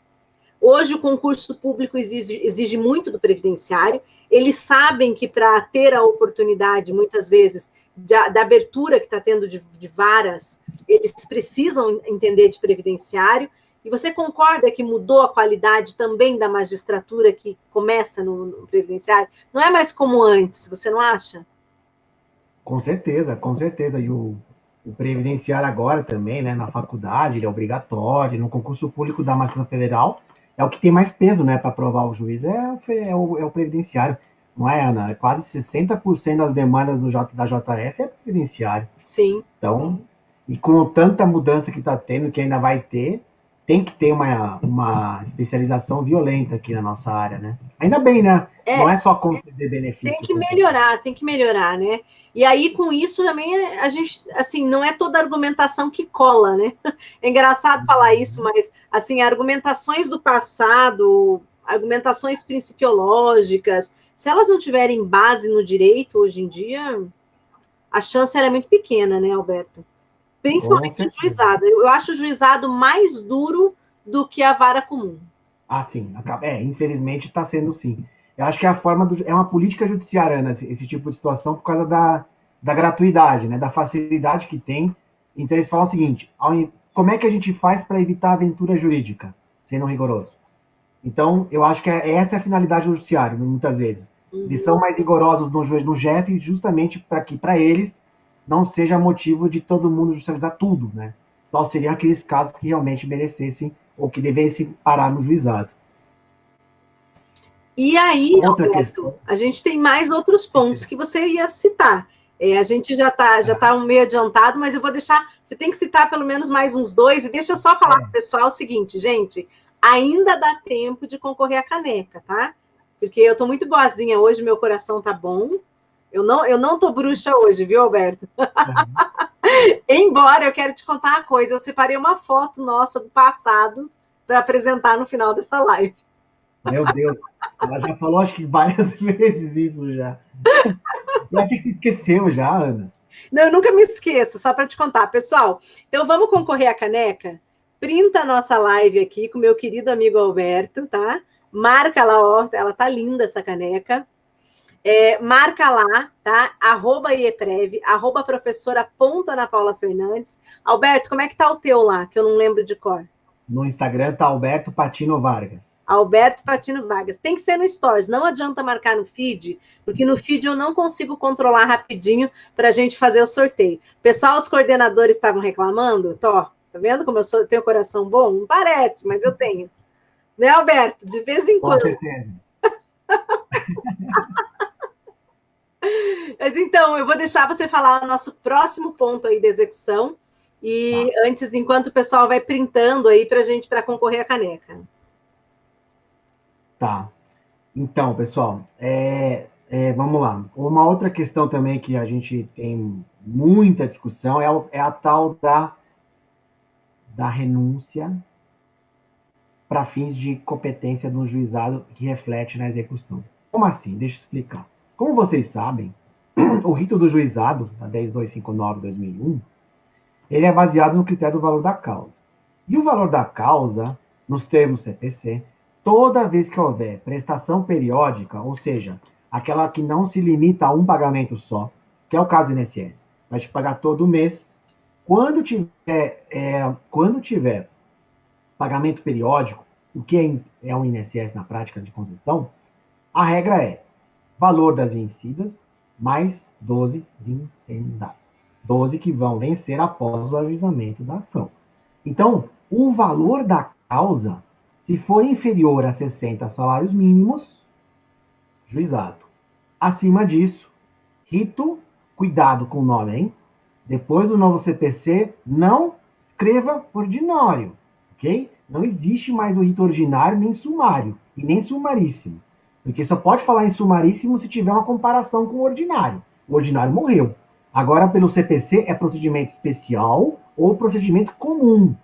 Hoje, o concurso público exige muito do previdenciário. Eles sabem que para ter a oportunidade, muitas vezes, da abertura que está tendo de varas, eles precisam entender de previdenciário. E você concorda que mudou a qualidade também da magistratura que começa no previdenciário? Não é mais como antes, você não acha? Com certeza, com certeza. E o previdenciário agora também, né, na faculdade, ele é obrigatório, no concurso público da Magistratura Federal, é o que tem mais peso, né, para aprovar o juiz, é o previdenciário. Não é, Ana? Quase 60% das demandas da JF é previdenciário. Sim. Então, e com tanta mudança que está tendo, que ainda vai ter, tem que ter uma especialização violenta aqui na nossa área, né? Ainda bem, né? Não é só conceder benefício. Tem que melhorar, né? E aí, com isso, também, a gente, assim, não é toda argumentação que cola, né? É engraçado falar isso, mas, assim, argumentações do passado, argumentações principiológicas, se elas não tiverem base no direito hoje em dia, a chance é muito pequena, né, Alberto? Principalmente o juizado. Eu acho o juizado mais duro do que a vara comum. Ah, sim. Infelizmente está sendo sim. Eu acho que é uma política judiciária, né, esse tipo de situação, por causa da gratuidade, né, da facilidade que tem. Então eles falam o seguinte: como é que a gente faz para evitar a aventura jurídica, sendo rigoroso? Então, eu acho que essa é a finalidade do judiciário, muitas vezes. Eles são mais rigorosos no JEF, justamente para que, para eles, não seja motivo de todo mundo judicializar tudo, né? Só seriam aqueles casos que realmente merecessem ou que devessem parar no juizado. E aí, Alberto, a gente tem mais outros pontos que você ia citar. A gente já tá meio adiantado, mas eu vou deixar. Você tem que citar pelo menos mais uns dois, e deixa eu só falar para o pessoal o seguinte, gente: ainda dá tempo de concorrer à caneca, tá? Porque eu tô muito boazinha hoje, meu coração tá bom. Eu não tô bruxa hoje, viu, Alberto? Embora eu quero te contar uma coisa, eu separei uma foto nossa do passado para apresentar no final dessa live. Meu Deus, ela já falou acho que várias vezes isso já. Eu acho que esqueceu já, Ana. Não, eu nunca me esqueço, só para te contar. Pessoal, então vamos concorrer à caneca? Printa a nossa live aqui com meu querido amigo Alberto, tá? Marca lá, ó, ela tá linda essa caneca. Marca lá, tá? @ieprev, @professora.anapaulafernandes. Alberto, como é que tá o teu lá? Que eu não lembro de cor. No Instagram tá Alberto Patino Vargas. Alberto Patino Vargas. Tem que ser no Stories, não adianta marcar no feed, porque no feed eu não consigo controlar rapidinho para a gente fazer o sorteio. Pessoal, os coordenadores estavam reclamando, tá vendo como eu tenho coração bom? Não parece, mas eu tenho. Né, Alberto? De vez em quando. Com certeza. Mas então, eu vou deixar você falar o nosso próximo ponto aí de execução. E antes, enquanto o pessoal vai printando aí para concorrer à caneca. Tá. Então, pessoal, vamos lá. Uma outra questão também que a gente tem muita discussão é a tal da renúncia para fins de competência do juizado que reflete na execução. Como assim? Deixa eu explicar. Como vocês sabem, o rito do juizado, a 10259/2001, ele é baseado no critério do valor da causa. E o valor da causa, nos termos CPC, toda vez que houver prestação periódica, ou seja, aquela que não se limita a um pagamento só, que é o caso do INSS, vai te pagar todo mês. Quando tiver pagamento periódico, o que é um INSS na prática de concessão, a regra é valor das vencidas mais 12 vincendas. 12 que vão vencer após o ajuizamento da ação. Então, o valor da causa, se for inferior a 60 salários mínimos, juizado. Acima disso, rito, cuidado com o nome, hein? Depois do novo CPC, não escreva ordinário, ok? Não existe mais o rito ordinário, nem sumário, e nem sumaríssimo. Porque só pode falar em sumaríssimo se tiver uma comparação com o ordinário. O ordinário morreu. Agora, pelo CPC, é procedimento especial ou procedimento comum.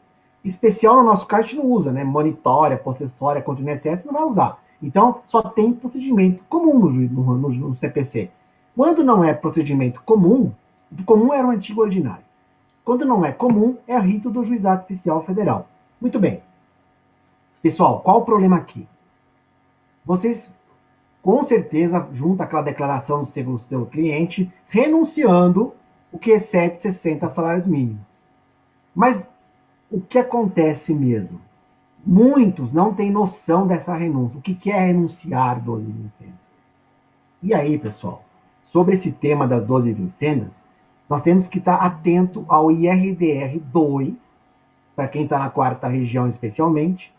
Especial, no nosso caso, a gente não usa, né? Monitória, possessória contra o INSS, não vai usar. Então, só tem procedimento comum no CPC. Quando não é procedimento comum, o comum era o antigo ordinário. Quando não é comum, é o rito do Juizado Especial Federal. Muito bem. Pessoal, qual o problema aqui? Vocês, com certeza, juntam aquela declaração do seu cliente, renunciando o que excede 60 salários mínimos. Mas o que acontece mesmo? Muitos não têm noção dessa renúncia. O que é renunciar 12 vincendas? E aí, pessoal, sobre esse tema das 12 vincendas, nós temos que estar atento ao IRDR 2, para quem está na 4ª região especialmente,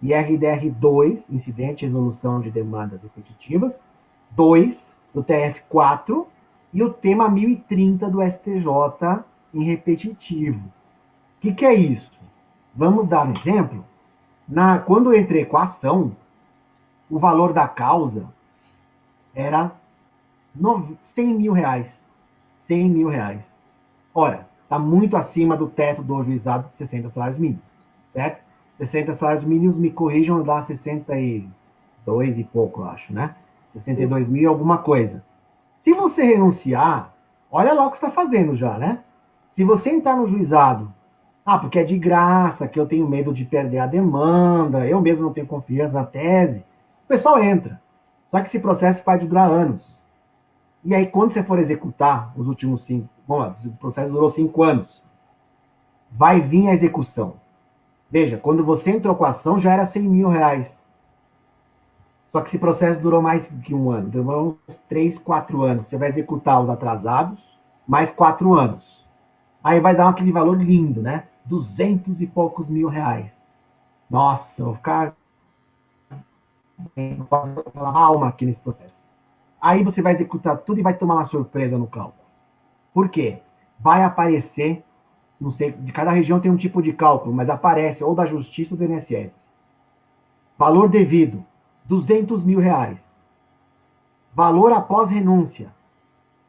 IRDR 2, Incidente e Resolução de Demandas Repetitivas, 2, do TF4, e o tema 1030 do STJ em repetitivo. O que é isso? Vamos dar um exemplo. Quando eu entrei com a ação, o valor da causa era 100 mil reais. 100 mil reais. Ora, está muito acima do teto do juizado de 60 salários mínimos, certo? 60 salários mínimos, me corrijam, dá 62 e pouco, eu acho, né? 62 mil alguma coisa. Se você renunciar, olha lá o que você está fazendo já, né? Se você entrar no juizado, porque é de graça, que eu tenho medo de perder a demanda, eu mesmo não tenho confiança na tese, o pessoal entra. Só que esse processo pode durar anos. E aí, quando você for executar os últimos 5, o processo durou 5 anos, vai vir a execução. Veja, quando você entrou com a ação, já era 100 mil reais. Só que esse processo durou mais que um ano, durou uns 3, 4 anos. Você vai executar os atrasados, mais 4 anos. Aí vai dar aquele valor lindo, né? 200 e poucos mil reais. Nossa, vou ficar aquela alma aqui nesse processo. Aí você vai executar tudo e vai tomar uma surpresa no cálculo. Por quê? Vai aparecer, não sei, de cada região tem um tipo de cálculo, mas aparece ou da Justiça ou do INSS. Valor devido, 200 mil reais. Valor após renúncia,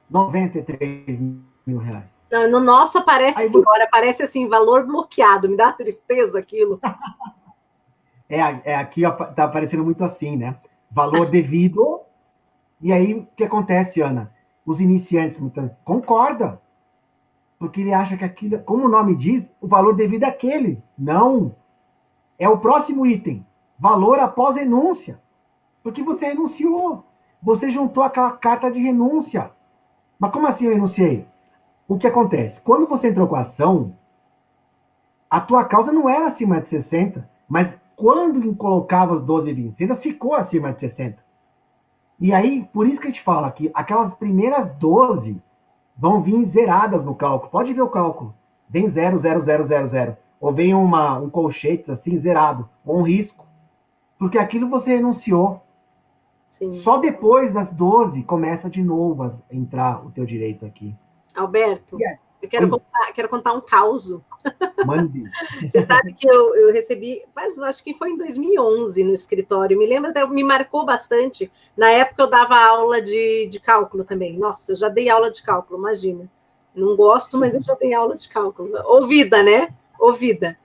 93 mil reais. Não, no nosso aparece pior, aparece assim, valor bloqueado, me dá tristeza aquilo. Aqui tá aparecendo muito assim, né? Valor devido. E aí, o que acontece, Ana? Os iniciantes concordam, porque ele acha que aquilo, como o nome diz, o valor devido é aquele. Não. É o próximo item. Valor após renúncia. Porque você renunciou. Você juntou aquela carta de renúncia. Mas como assim eu renunciei? O que acontece? Quando você entrou com a ação, a tua causa não era acima de 60, mas quando colocava as 12 vincendas, ficou acima de 60. E aí, por isso que a gente fala que aquelas primeiras 12 vão vir zeradas no cálculo. Pode ver o cálculo. Vem 0, 0, 0, 0, 0. Ou vem um colchete assim, zerado. Ou um risco. Porque aquilo você renunciou. Sim. Só depois das 12 começa de novo a entrar o teu direito aqui. Alberto, eu quero contar um caos. Mande. Você sabe que eu recebi, mas acho que foi em 2011 no escritório, me marcou bastante. Na época eu dava aula de cálculo também. Nossa, eu já dei aula de cálculo, imagina. Não gosto, mas eu já dei aula de cálculo. Ouvida, né? Ouvida.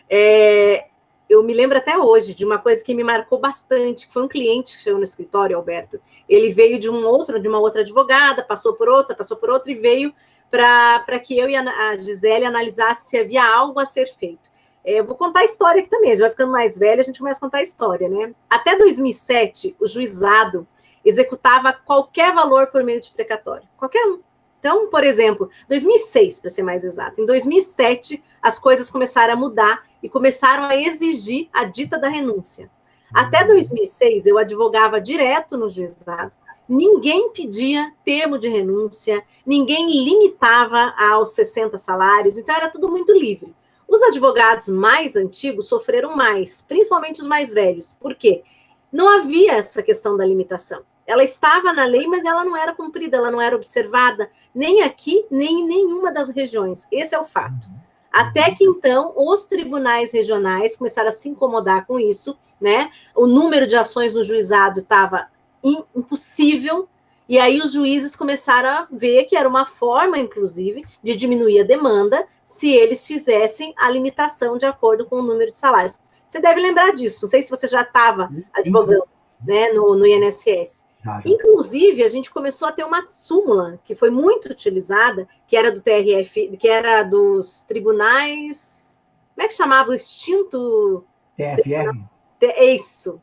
Eu me lembro até hoje de uma coisa que me marcou bastante, que foi um cliente que chegou no escritório, Alberto. Ele veio de uma outra advogada, passou por outra, e veio para que eu e a Gisele analisasse se havia algo a ser feito. Eu vou contar a história aqui também, a gente vai ficando mais velha, a gente começa a contar a história, né? Até 2007, o juizado executava qualquer valor por meio de precatório, qualquer um. Então, por exemplo, 2006, para ser mais exato, em 2007, as coisas começaram a mudar e começaram a exigir a dita da renúncia. Até 2006, eu advogava direto no juizado, ninguém pedia termo de renúncia, ninguém limitava aos 60 salários, então era tudo muito livre. Os advogados mais antigos sofreram mais, principalmente os mais velhos. Por quê? Não havia essa questão da limitação. Ela estava na lei, mas ela não era cumprida, ela não era observada, nem aqui, nem em nenhuma das regiões. Esse é o fato. Até que, então, os tribunais regionais começaram a se incomodar com isso, né? O número de ações no juizado estava impossível, e aí os juízes começaram a ver que era uma forma, inclusive, de diminuir a demanda se eles fizessem a limitação de acordo com o número de salários. Você deve lembrar disso, não sei se você já estava advogando, né, no INSS. Inclusive, a gente começou a ter uma súmula que foi muito utilizada, que era do TRF, que era dos tribunais... Como é que chamava o extinto? TFR? Isso,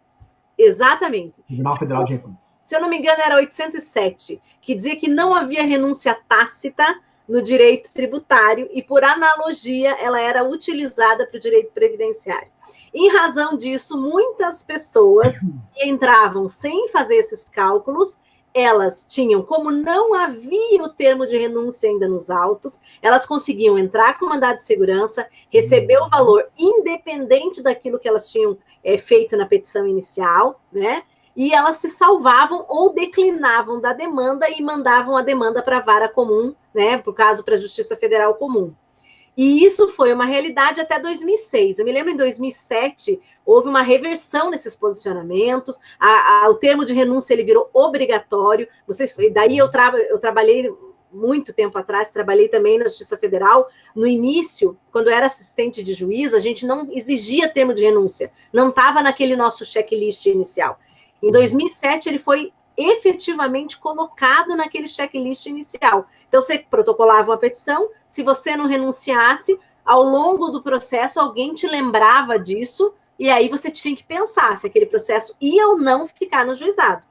exatamente. Tribunal Federal de Recursos. Se eu não me engano, era 807, que dizia que não havia renúncia tácita no direito tributário e, por analogia, ela era utilizada para o direito previdenciário. Em razão disso, muitas pessoas que entravam sem fazer esses cálculos, elas tinham, como não havia o termo de renúncia ainda nos autos, elas conseguiam entrar com mandado de segurança, receber o valor independente daquilo que elas tinham feito na petição inicial, né? E elas se salvavam ou declinavam da demanda e mandavam a demanda para a vara comum, né? Por caso, para a Justiça Federal Comum. E isso foi uma realidade até 2006. Eu me lembro, em 2007, houve uma reversão nesses posicionamentos, o termo de renúncia ele virou obrigatório. Daí eu trabalhei muito tempo atrás, trabalhei também na Justiça Federal. No início, quando eu era assistente de juiz, a gente não exigia termo de renúncia, não estava naquele nosso checklist inicial. Em 2007, ele foi efetivamente colocado naquele checklist inicial. Então, você protocolava uma petição, se você não renunciasse, ao longo do processo, alguém te lembrava disso, e aí você tinha que pensar se aquele processo ia ou não ficar no juizado.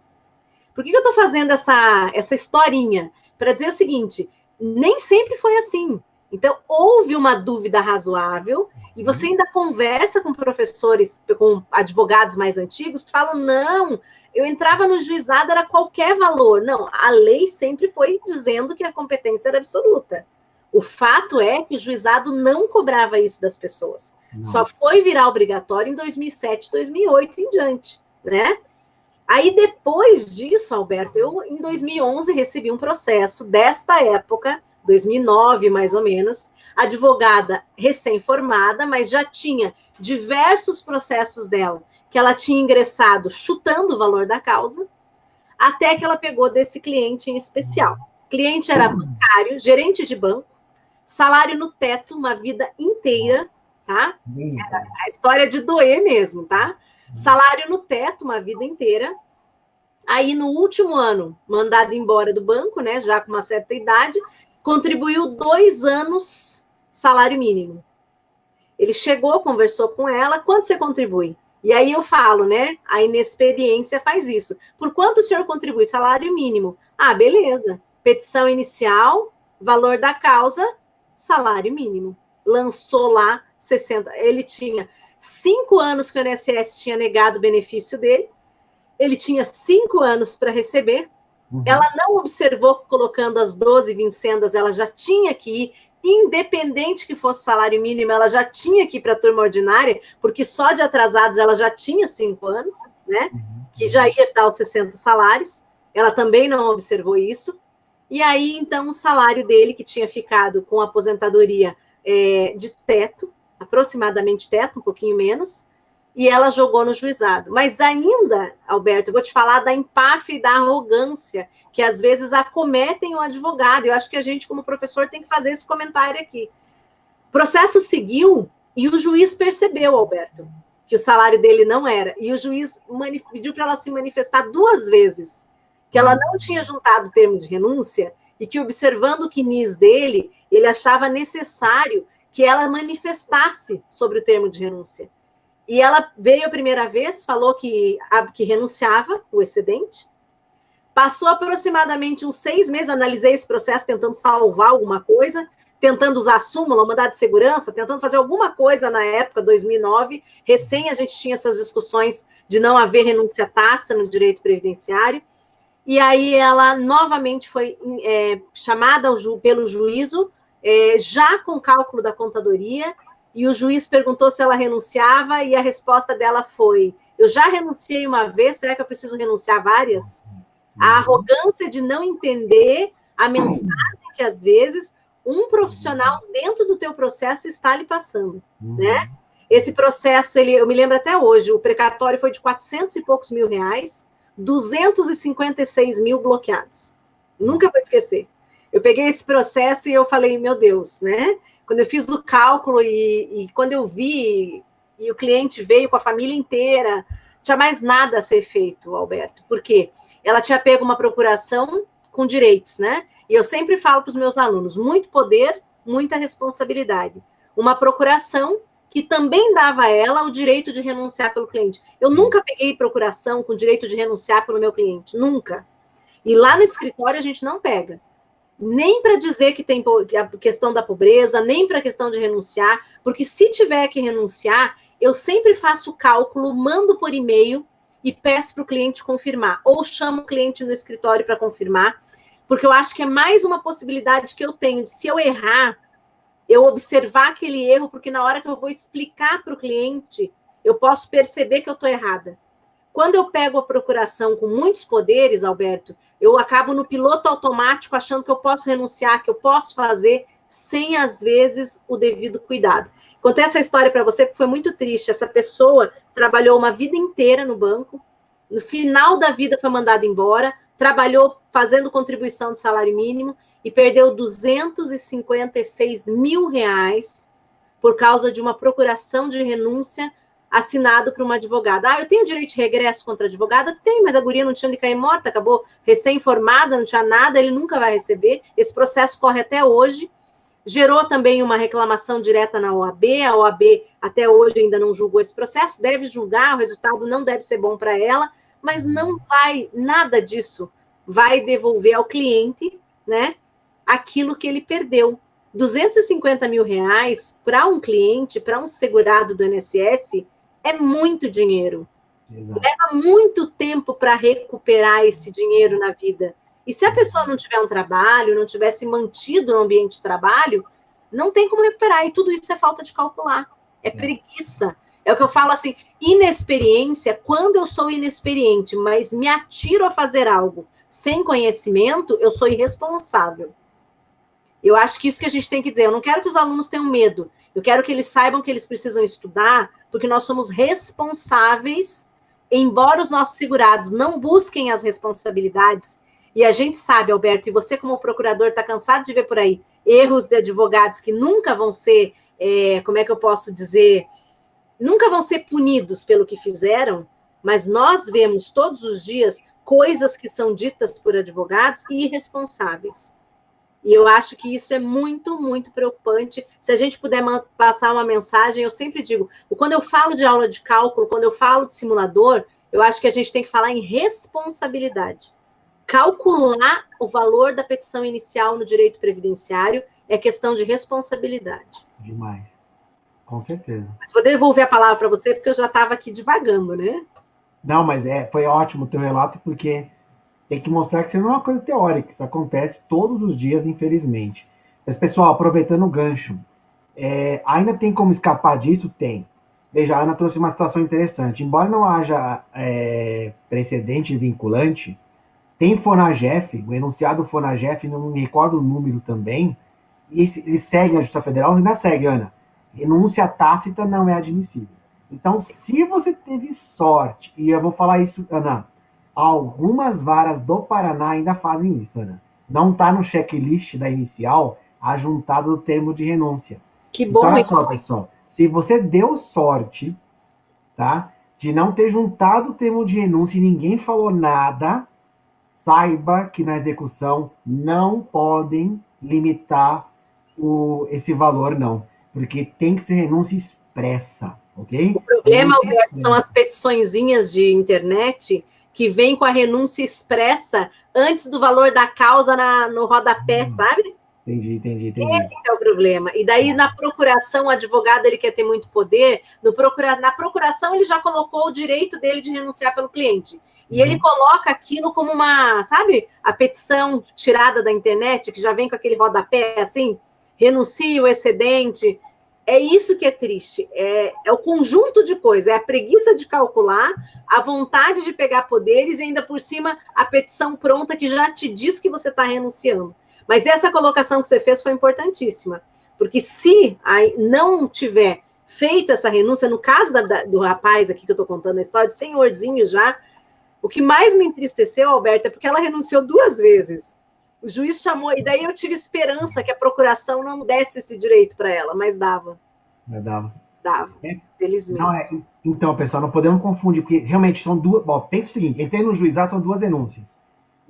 Por que eu estou fazendo essa historinha? Para dizer o seguinte, nem sempre foi assim. Então, houve uma dúvida razoável, e você ainda conversa com professores, com advogados mais antigos, que falam, não, eu entrava no juizado, era qualquer valor. Não, a lei sempre foi dizendo que a competência era absoluta. O fato é que o juizado não cobrava isso das pessoas. Não. Só foi virar obrigatório em 2007, 2008 em diante, né? Aí, depois disso, Alberto, eu, em 2011, recebi um processo desta época, 2009, mais ou menos, advogada recém-formada, mas já tinha diversos processos dela, que ela tinha ingressado chutando o valor da causa, até que ela pegou desse cliente em especial. O cliente era bancário, gerente de banco, salário no teto, uma vida inteira, tá? Era a história de doer mesmo, tá? Salário no teto, uma vida inteira. Aí, no último ano, mandado embora do banco, né, já com uma certa idade, contribuiu 2 anos salário mínimo. Ele chegou, conversou com ela, quanto você contribui? E aí eu falo, né, a inexperiência faz isso. Por quanto o senhor contribui? Salário mínimo. Ah, beleza. Petição inicial, valor da causa, salário mínimo. Lançou lá 60. Ele tinha 5 anos que o INSS tinha negado o benefício dele. Ele tinha 5 anos para receber. Ela não observou colocando as 12 vincendas, ela já tinha que ir, independente que fosse salário mínimo, ela já tinha que ir para a turma ordinária, porque só de atrasados ela já tinha 5 anos, né? Que já ia dar os 60 salários. Ela também não observou isso. E aí, então, o salário dele, que tinha ficado com aposentadoria de teto, aproximadamente teto, um pouquinho menos, e ela jogou no juizado. Mas ainda, Alberto, eu vou te falar da empáfia e da arrogância que às vezes acometem o advogado. Eu acho que a gente, como professor, tem que fazer esse comentário aqui. O processo seguiu, E o juiz percebeu, Alberto, que o salário dele não era. E o juiz pediu para ela se manifestar 2 vezes, que ela não tinha juntado o termo de renúncia e que, observando o quinis dele, ele achava necessário que ela manifestasse sobre o termo de renúncia. E ela veio a primeira vez, falou que renunciava o excedente. Passou aproximadamente uns 6 meses, eu analisei esse processo tentando salvar alguma coisa, tentando usar a súmula, mandado de segurança, tentando fazer alguma coisa na época, 2009, recém a gente tinha essas discussões de não haver renúncia tácita no direito previdenciário, e aí ela novamente foi chamada pelo juízo, já com cálculo da contadoria, e o juiz perguntou se ela renunciava, e a resposta dela foi: eu já renunciei uma vez, será que eu preciso renunciar várias? A arrogância de não entender a mensagem que, às vezes, um profissional dentro do teu processo está lhe passando, né? Esse processo, eu me lembro até hoje, o precatório foi de 400 e poucos mil reais, 256 mil bloqueados. Nunca vou esquecer. Eu peguei esse processo e eu falei, meu Deus, né? Quando eu fiz o cálculo e quando eu vi, e o cliente veio com a família inteira, não tinha mais nada a ser feito, Alberto. Por quê? Ela tinha pego uma procuração com direitos, né? E eu sempre falo para os meus alunos, muito poder, muita responsabilidade. Uma procuração que também dava a ela o direito de renunciar pelo cliente. Eu nunca peguei procuração com direito de renunciar pelo meu cliente, nunca. E lá no escritório a gente não pega. Nem para dizer que tem a questão da pobreza, nem para a questão de renunciar, porque se tiver que renunciar, eu sempre faço o cálculo, mando por e-mail e peço para o cliente confirmar, ou chamo o cliente no escritório para confirmar, porque eu acho que é mais uma possibilidade que eu tenho de, se eu errar, eu observar aquele erro, porque na hora que eu vou explicar para o cliente, eu posso perceber que eu estou errada. Quando eu pego a procuração com muitos poderes, Alberto, eu acabo no piloto automático achando que eu posso renunciar, que eu posso fazer, sem, às vezes, o devido cuidado. Contei essa história para você porque foi muito triste. Essa pessoa trabalhou uma vida inteira no banco, no final da vida foi mandada embora, trabalhou fazendo contribuição de salário mínimo e perdeu 256 mil reais por causa de uma procuração de renúncia assinado por uma advogada. Ah, eu tenho direito de regresso contra a advogada? Tem, mas a guria não tinha de cair morta, acabou recém-formada, não tinha nada, ele nunca vai receber. Esse processo corre até hoje. Gerou também uma reclamação direta na OAB, a OAB até hoje ainda não julgou esse processo, deve julgar, o resultado não deve ser bom para ela, mas não vai, nada disso vai devolver ao cliente, né, aquilo que ele perdeu. 250 mil reais para um cliente, para um segurado do INSS, é muito dinheiro. Exato. Leva muito tempo para recuperar esse dinheiro na vida. E se a pessoa não tiver um trabalho, não tiver se mantido no ambiente de trabalho, não tem como recuperar. E tudo isso é falta de calcular. É preguiça. É o que eu falo assim, inexperiência, quando eu sou inexperiente, mas me atiro a fazer algo sem conhecimento, eu sou irresponsável. Eu acho que isso que a gente tem que dizer. Eu não quero que os alunos tenham medo. Eu quero que eles saibam que eles precisam estudar, porque nós somos responsáveis, embora os nossos segurados não busquem as responsabilidades. E a gente sabe, Alberto, e você como procurador está cansado de ver por aí, erros de advogados que nunca vão ser, como é que eu posso dizer, nunca vão ser punidos pelo que fizeram, mas nós vemos todos os dias coisas que são ditas por advogados e irresponsáveis. E eu acho que isso é muito, muito preocupante. Se a gente puder passar uma mensagem, eu sempre digo, quando eu falo de aula de cálculo, quando eu falo de simulador, eu acho que a gente tem que falar em responsabilidade. Calcular o valor da petição inicial no direito previdenciário é questão de responsabilidade. Demais. Com certeza. Mas vou devolver a palavra para você, porque eu já estava aqui divagando, né? Não, mas foi ótimo o teu relato, porque tem que mostrar que isso não é uma coisa teórica, isso acontece todos os dias, infelizmente. Mas, pessoal, aproveitando o gancho, ainda tem como escapar disso? Tem. Veja, a Ana trouxe uma situação interessante. Embora não haja precedente vinculante, tem FONAGEF, o enunciado FONAGEF, não me recordo o número também, e eles seguem a Justiça Federal, ainda segue, Ana. Renúncia tácita não é admissível. Então, se você teve sorte, e eu vou falar isso, Ana, algumas varas do Paraná ainda fazem isso, Ana. Não está no checklist da inicial a juntada do termo de renúncia. Que bom. Então, olha só, pessoal. Se você deu sorte, tá, de não ter juntado o termo de renúncia e ninguém falou nada, saiba que na execução não podem limitar esse valor, não. Porque tem que ser renúncia expressa, ok? O problema, Renúncia Alberto, são expressa. as petiçõezinhas de internet que vêm com a renúncia expressa antes do valor da causa no rodapé, sabe? Entendi. Esse é o problema. E daí, na procuração, o advogado ele quer ter muito poder. Na procuração, ele já colocou o direito dele de renunciar pelo cliente. E ele coloca aquilo como uma, sabe, a petição tirada da internet, que já vem com aquele rodapé assim, renuncia o excedente. É isso que é triste. É o conjunto de coisas. É a preguiça de calcular, a vontade de pegar poderes e ainda por cima a petição pronta que já te diz que você está renunciando. Mas essa colocação que você fez foi importantíssima, porque se não tiver feito essa renúncia, no caso do rapaz aqui que eu estou contando a história, de senhorzinho já, o que mais me entristeceu, Alberto, é porque ela renunciou 2 vezes. O juiz chamou, e daí eu tive esperança que a procuração não desse esse direito para ela, mas dava. Dava. Felizmente. Não, então, pessoal, não podemos confundir, porque realmente são duas. Bom, pensa o seguinte: entrei no juizado, são 2 renúncias.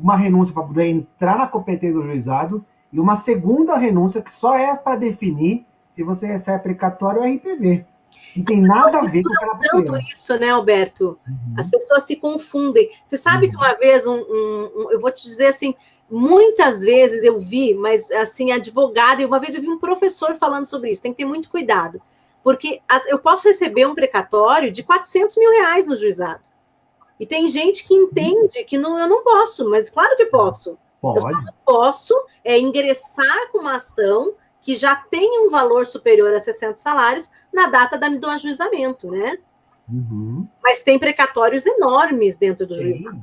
Uma renúncia para poder entrar na competência do juizado e uma segunda renúncia que só é para definir se você recebe precatório ou RPV. Não tem nada a ver com aquela tanto isso, né, Alberto? As pessoas se confundem. Você sabe que uma vez, eu vou te dizer assim, muitas vezes eu vi, mas assim, advogado, e uma vez eu vi um professor falando sobre isso, tem que ter muito cuidado, porque eu posso receber um precatório de R$ 400.000 no juizado. E tem gente que entende que não, eu não posso, mas claro que posso. Pode. Eu só não posso ingressar com uma ação que já tem um valor superior a 60 salários na data do ajuizamento, né? Mas tem precatórios enormes dentro do juizado.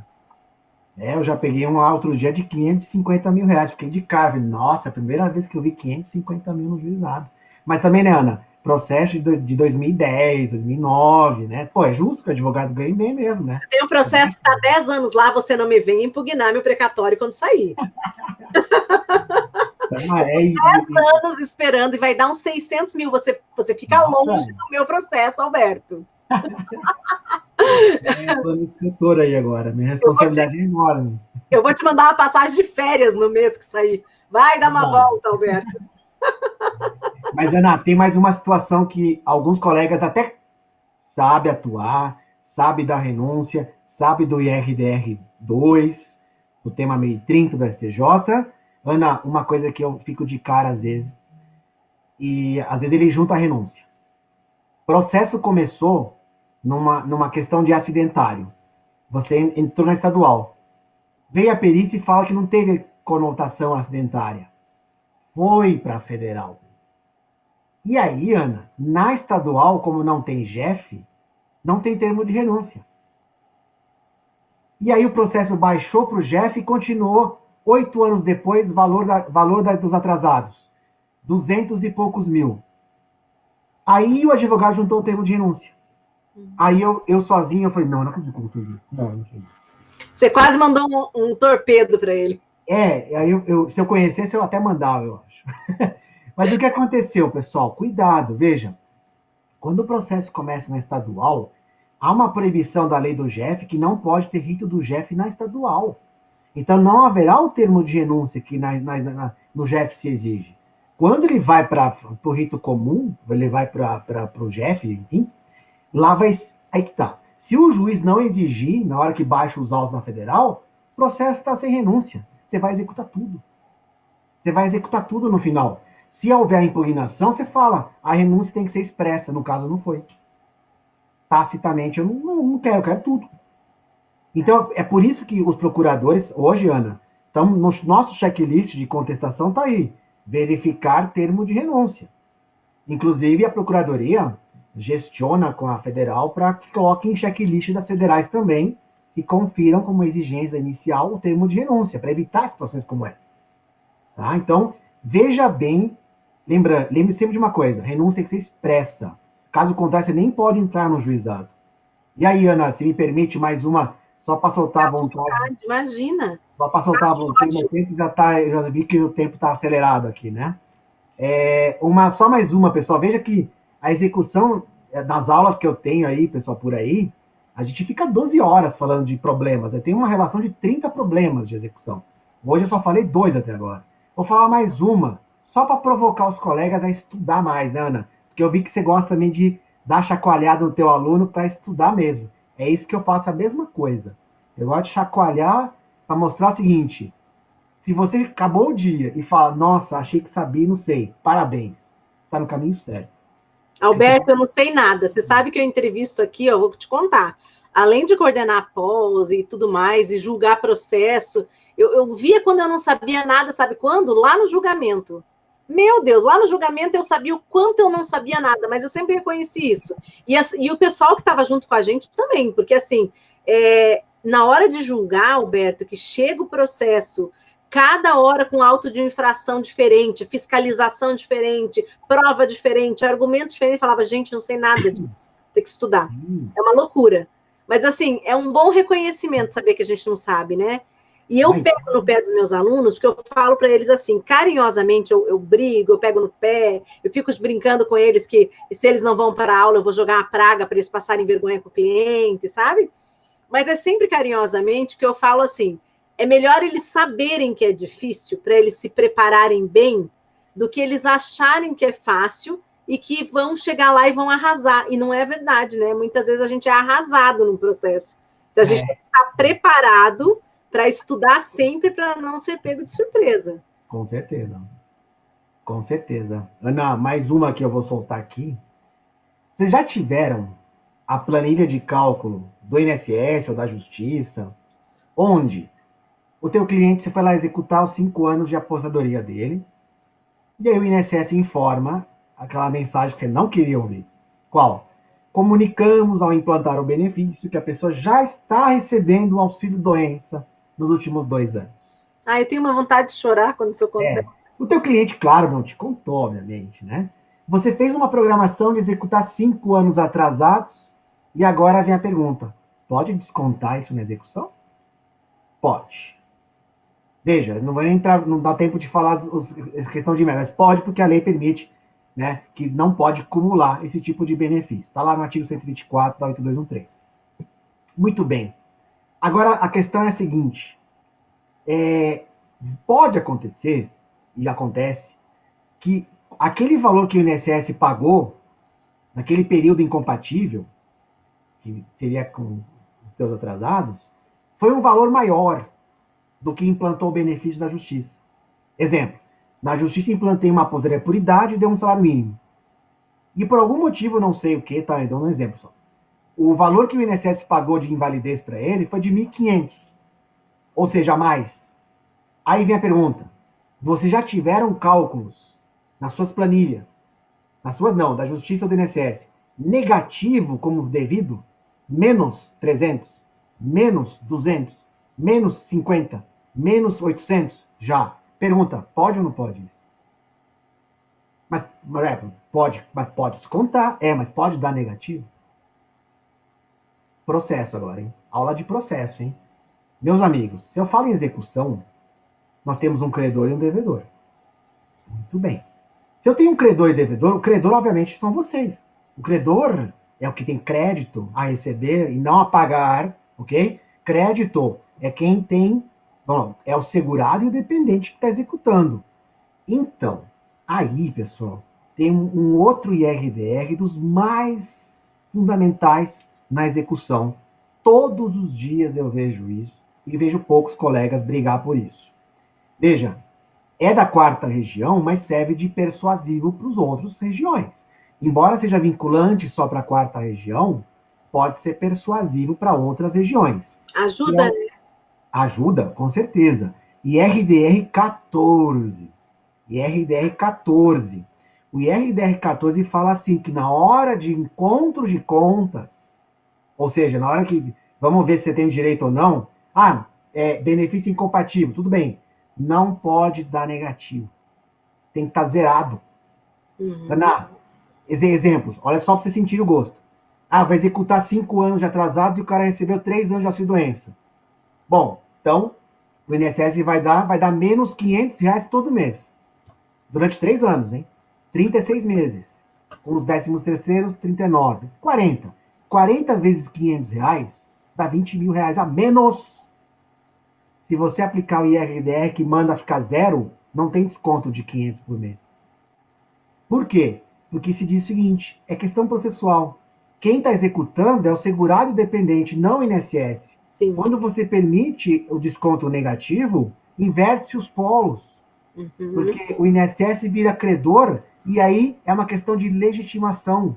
Eu já peguei um outro dia de R$ 550.000. Fiquei de cara. Nossa, a primeira vez que eu vi 550 mil no juizado. Mas também, né, Ana? Processo de 2010, 2009, né? Pô, é justo que o advogado ganhe bem mesmo, né? Tem um processo que está há 10 anos lá, você não me vem impugnar meu precatório quando sair. 10 anos esperando e vai dar uns 600 mil. Você fica longe do meu processo, Alberto. Estou no escritor aí agora. Minha responsabilidade é enorme. Eu vou te mandar uma passagem de férias no mês que sair. Vai dar uma volta, Alberto. Mas, Ana, tem mais uma situação que alguns colegas até sabem atuar, sabem da renúncia, sabem do IRDR 2, o tema 1030 do STJ. Ana, uma coisa que eu fico de cara às vezes, e às vezes ele junta a renúncia. O processo começou numa questão de acidentário. Você entrou na estadual. Veio a perícia e fala que não teve conotação acidentária. Foi para a federal. E aí, Ana, na estadual, como não tem JEF, não tem termo de renúncia. E aí o processo baixou para o JEF e continuou 8 anos depois, valor dos atrasados. 200 e poucos mil. Aí o advogado juntou o termo de renúncia. Aí eu sozinho, eu falei, não acredito com tudo isso. Não acredito. Você quase mandou um torpedo para ele. Aí se eu conhecesse, eu até mandava, eu acho. Mas o que aconteceu, pessoal? Cuidado, veja. Quando o processo começa na estadual, há uma proibição da lei do JEF que não pode ter rito do JEF na estadual. Então, não haverá o termo de renúncia que no JEF se exige. Quando ele vai para o rito comum, ele vai para o JEF, enfim, lá vai... Aí que tá. Se o juiz não exigir, na hora que baixa os autos na federal, o processo está sem renúncia. Você vai executar tudo. Você vai executar tudo no final. Se houver impugnação, você fala, a renúncia tem que ser expressa. No caso, não foi. Tacitamente, eu não quero, eu quero tudo. Então, é por isso que os procuradores, hoje, Ana, estão no nosso checklist de contestação, está aí. Verificar termo de renúncia. Inclusive, a Procuradoria gestiona com a federal para que coloquem em checklist das federais também e confiram como exigência inicial o termo de renúncia, para evitar situações como essa. Tá? Então, veja bem, lembre sempre de uma coisa, renúncia tem que ser expressa. Caso contrário, você nem pode entrar no juizado. E aí, Ana, se me permite mais uma, só para soltar a vontade. Imagina. Só para soltar a vontade, o tempo eu já vi que o tempo está acelerado aqui, né? Só mais uma, pessoal. Veja que a execução das aulas que eu tenho aí, pessoal, por aí, a gente fica 12 horas falando de problemas. Eu tenho uma relação de 30 problemas de execução. Hoje eu só falei 2 até agora. Vou falar mais uma, só para provocar os colegas a estudar mais, né, Ana? Porque eu vi que você gosta também de dar chacoalhada no teu aluno para estudar mesmo. É isso que eu faço a mesma coisa. Eu gosto de chacoalhar para mostrar o seguinte: se você acabou o dia e fala, nossa, achei que sabia, não sei, parabéns, está no caminho certo. Alberto, eu não sei nada. Você sabe que eu entrevisto aqui, eu vou te contar. Além de coordenar pós e tudo mais, e julgar processo, eu via quando eu não sabia nada, sabe quando? Lá no julgamento. Meu Deus, lá no julgamento eu sabia o quanto eu não sabia nada, mas eu sempre reconheci isso. E o pessoal que estava junto com a gente também, porque assim, na hora de julgar, Alberto, que chega o processo, cada hora com auto de infração diferente, fiscalização diferente, prova diferente, argumento diferente, falava, gente, não sei nada disso, tem que estudar. É uma loucura. Mas, assim, é um bom reconhecimento saber que a gente não sabe, né? E eu pego no pé dos meus alunos, porque eu falo para eles assim, carinhosamente, eu brigo, eu pego no pé, eu fico brincando com eles que se eles não vão para a aula, eu vou jogar uma praga para eles passarem vergonha com o cliente, sabe? Mas é sempre carinhosamente que eu falo assim, é melhor eles saberem que é difícil, para eles se prepararem bem, do que eles acharem que é fácil e que vão chegar lá e vão arrasar. E não é verdade, né? Muitas vezes a gente é arrasado no processo. Então, a gente tem que estar preparado para estudar sempre para não ser pego de surpresa. Com certeza. Com certeza. Ana, mais uma que eu vou soltar aqui. Vocês já tiveram a planilha de cálculo do INSS ou da Justiça, onde o teu cliente, você foi lá executar os 5 anos de aposentadoria dele, e aí o INSS informa aquela mensagem que você não queria ouvir. Qual? Comunicamos ao implantar o benefício que a pessoa já está recebendo o auxílio-doença nos últimos 2 anos. Ah, eu tenho uma vontade de chorar quando isso acontece. O teu cliente, claro, não te contou, obviamente, né? Você fez uma programação de executar 5 anos atrasados e agora vem a pergunta: pode descontar isso na execução? Pode. Veja, não vai entrar, não dá tempo de falar a questão de meta, mas pode porque a lei permite, né, que não pode acumular esse tipo de benefício. Está lá no artigo 124 da 8213. Muito bem. Agora, a questão é a seguinte. Pode acontecer, e acontece, que aquele valor que o INSS pagou naquele período incompatível, que seria com os teus atrasados, foi um valor maior do que implantou o benefício da Justiça. Exemplo, na Justiça implantei uma aposentadoria por idade e deu um salário mínimo. E por algum motivo, não sei o que, tá? Então, um exemplo só. O valor que o INSS pagou de invalidez para ele foi de 1.500, ou seja, mais. Aí vem a pergunta: vocês já tiveram cálculos nas suas planilhas, nas suas não, da Justiça ou do INSS, negativo como devido? Menos 300, menos 200, menos 50, menos 800? Já. Pergunta: pode ou não pode isso? Mas pode descontar, mas pode dar negativo? Processo agora, hein? Aula de processo, hein? Meus amigos, se eu falo em execução, nós temos um credor e um devedor. Muito bem. Se eu tenho um credor e devedor, o credor, obviamente, são vocês. O credor é o que tem crédito a receber e não a pagar, ok? Crédito é quem tem, é o segurado e o dependente que está executando. Então, aí, pessoal, tem um outro IRDR dos mais fundamentais na execução. Todos os dias eu vejo isso e vejo poucos colegas brigar por isso. Veja, é da 4ª região, mas serve de persuasivo para os outros regiões. Embora seja vinculante só para a 4ª região, pode ser persuasivo para outras regiões. Ajuda, né? Ajuda, com certeza. IRDR 14. IRDR 14. O IRDR 14 fala assim, que na hora de encontro de contas, ou seja, na hora que vamos ver se você tem direito ou não, benefício incompatível, tudo bem, não pode dar negativo. Tem que estar zerado. Ana, exemplos, olha só para você sentir o gosto. Vai executar 5 anos de atrasados e o cara recebeu 3 anos de auxílio-doença. Bom, então, o INSS vai dar menos R$500 todo mês. Durante 3 anos, hein? 36 meses. com os 13º, 39. 40. 40 vezes R$ 500 dá R$ 20.000 a menos. Se você aplicar o IRDR que manda ficar zero, não tem desconto de 500 por mês. Por quê? Porque se diz o seguinte, é questão processual. Quem está executando é o segurado dependente, não o INSS. Sim. Quando você permite o desconto negativo, inverte-se os polos. Porque o INSS vira credor e aí é uma questão de legitimação.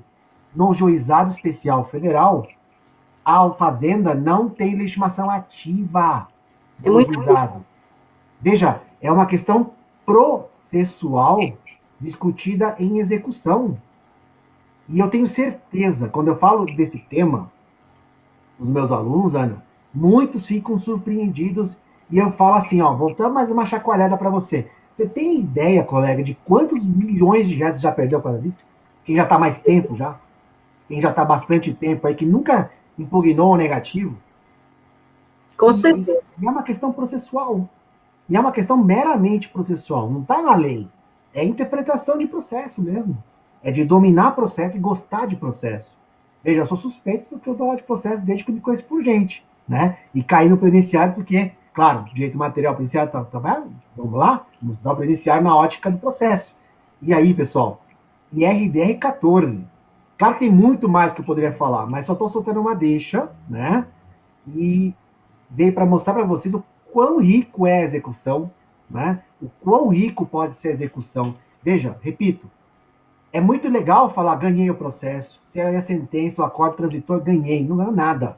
No juizado especial federal, a fazenda não tem legitimação ativa. É muito juizado. Veja, é uma questão processual discutida em execução. E eu tenho certeza, quando eu falo desse tema, os meus alunos, Ana, muitos ficam surpreendidos e eu falo assim, ó, vou dar mais uma chacoalhada para você. Você tem ideia, colega, de quantos milhões de reais você já perdeu para isso? Quem já está mais tempo já? Quem já está bastante tempo aí, que nunca impugnou o negativo? Com certeza. E é uma questão processual. E é uma questão meramente processual. Não está na lei. É interpretação de processo mesmo. É de dominar processo e gostar de processo. Veja, eu sou suspeito porque eu dou de processo desde que eu me conheço por gente, né? E caí no previdenciário porque, claro, direito material previdenciário, vamos lá, vamos dar o previdenciário na ótica do processo. E aí, pessoal, IRDR 14. Claro que tem muito mais que eu poderia falar, mas só estou soltando uma deixa, né? E veio para mostrar para vocês o quão rico é a execução, né? O quão rico pode ser a execução. Veja, repito, é muito legal falar, ganhei o processo, se é a sentença, o acordo transitor, ganhei. Não ganhou nada.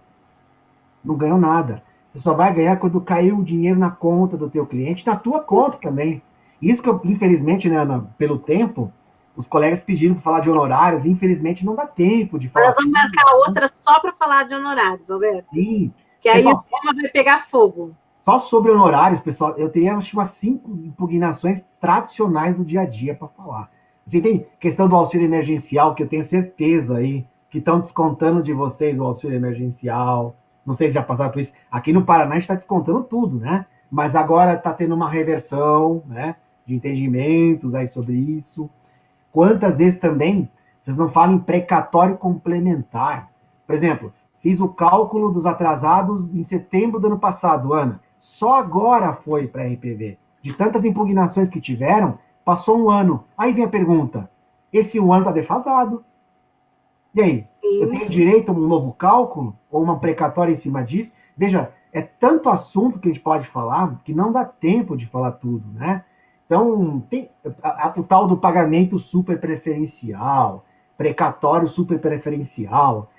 Não ganhou nada. Você só vai ganhar quando cair o dinheiro na conta do teu cliente, na tua conta também. Isso que, eu, infelizmente, né, Ana, pelo tempo, os colegas pediram para falar de honorários, infelizmente não dá tempo de falar. Nós vamos marcar outra só para falar de honorários, Alberto. Sim. Que aí o tema vai pegar fogo. Só sobre honorários, pessoal, eu teria acho, umas 5 impugnações tradicionais do dia a dia para falar. Assim, tem questão do auxílio emergencial, que eu tenho certeza aí, que estão descontando de vocês o auxílio emergencial. Não sei se já passaram por isso. Aqui no Paraná a gente está descontando tudo, né? Mas agora está tendo uma reversão, né? De entendimentos aí sobre isso. Quantas vezes também vocês não falam em precatório complementar? Por exemplo, fiz o cálculo dos atrasados em setembro do ano passado, Ana. Só agora foi para a RPV. De tantas impugnações que tiveram, passou um ano. Aí vem a pergunta, esse um ano está defasado. E aí? Sim. Eu tenho direito a um novo cálculo? Ou uma precatória em cima disso? Veja, é tanto assunto que a gente pode falar, que não dá tempo de falar tudo, né? Então, tem o tal do pagamento superpreferencial, precatório superpreferencial,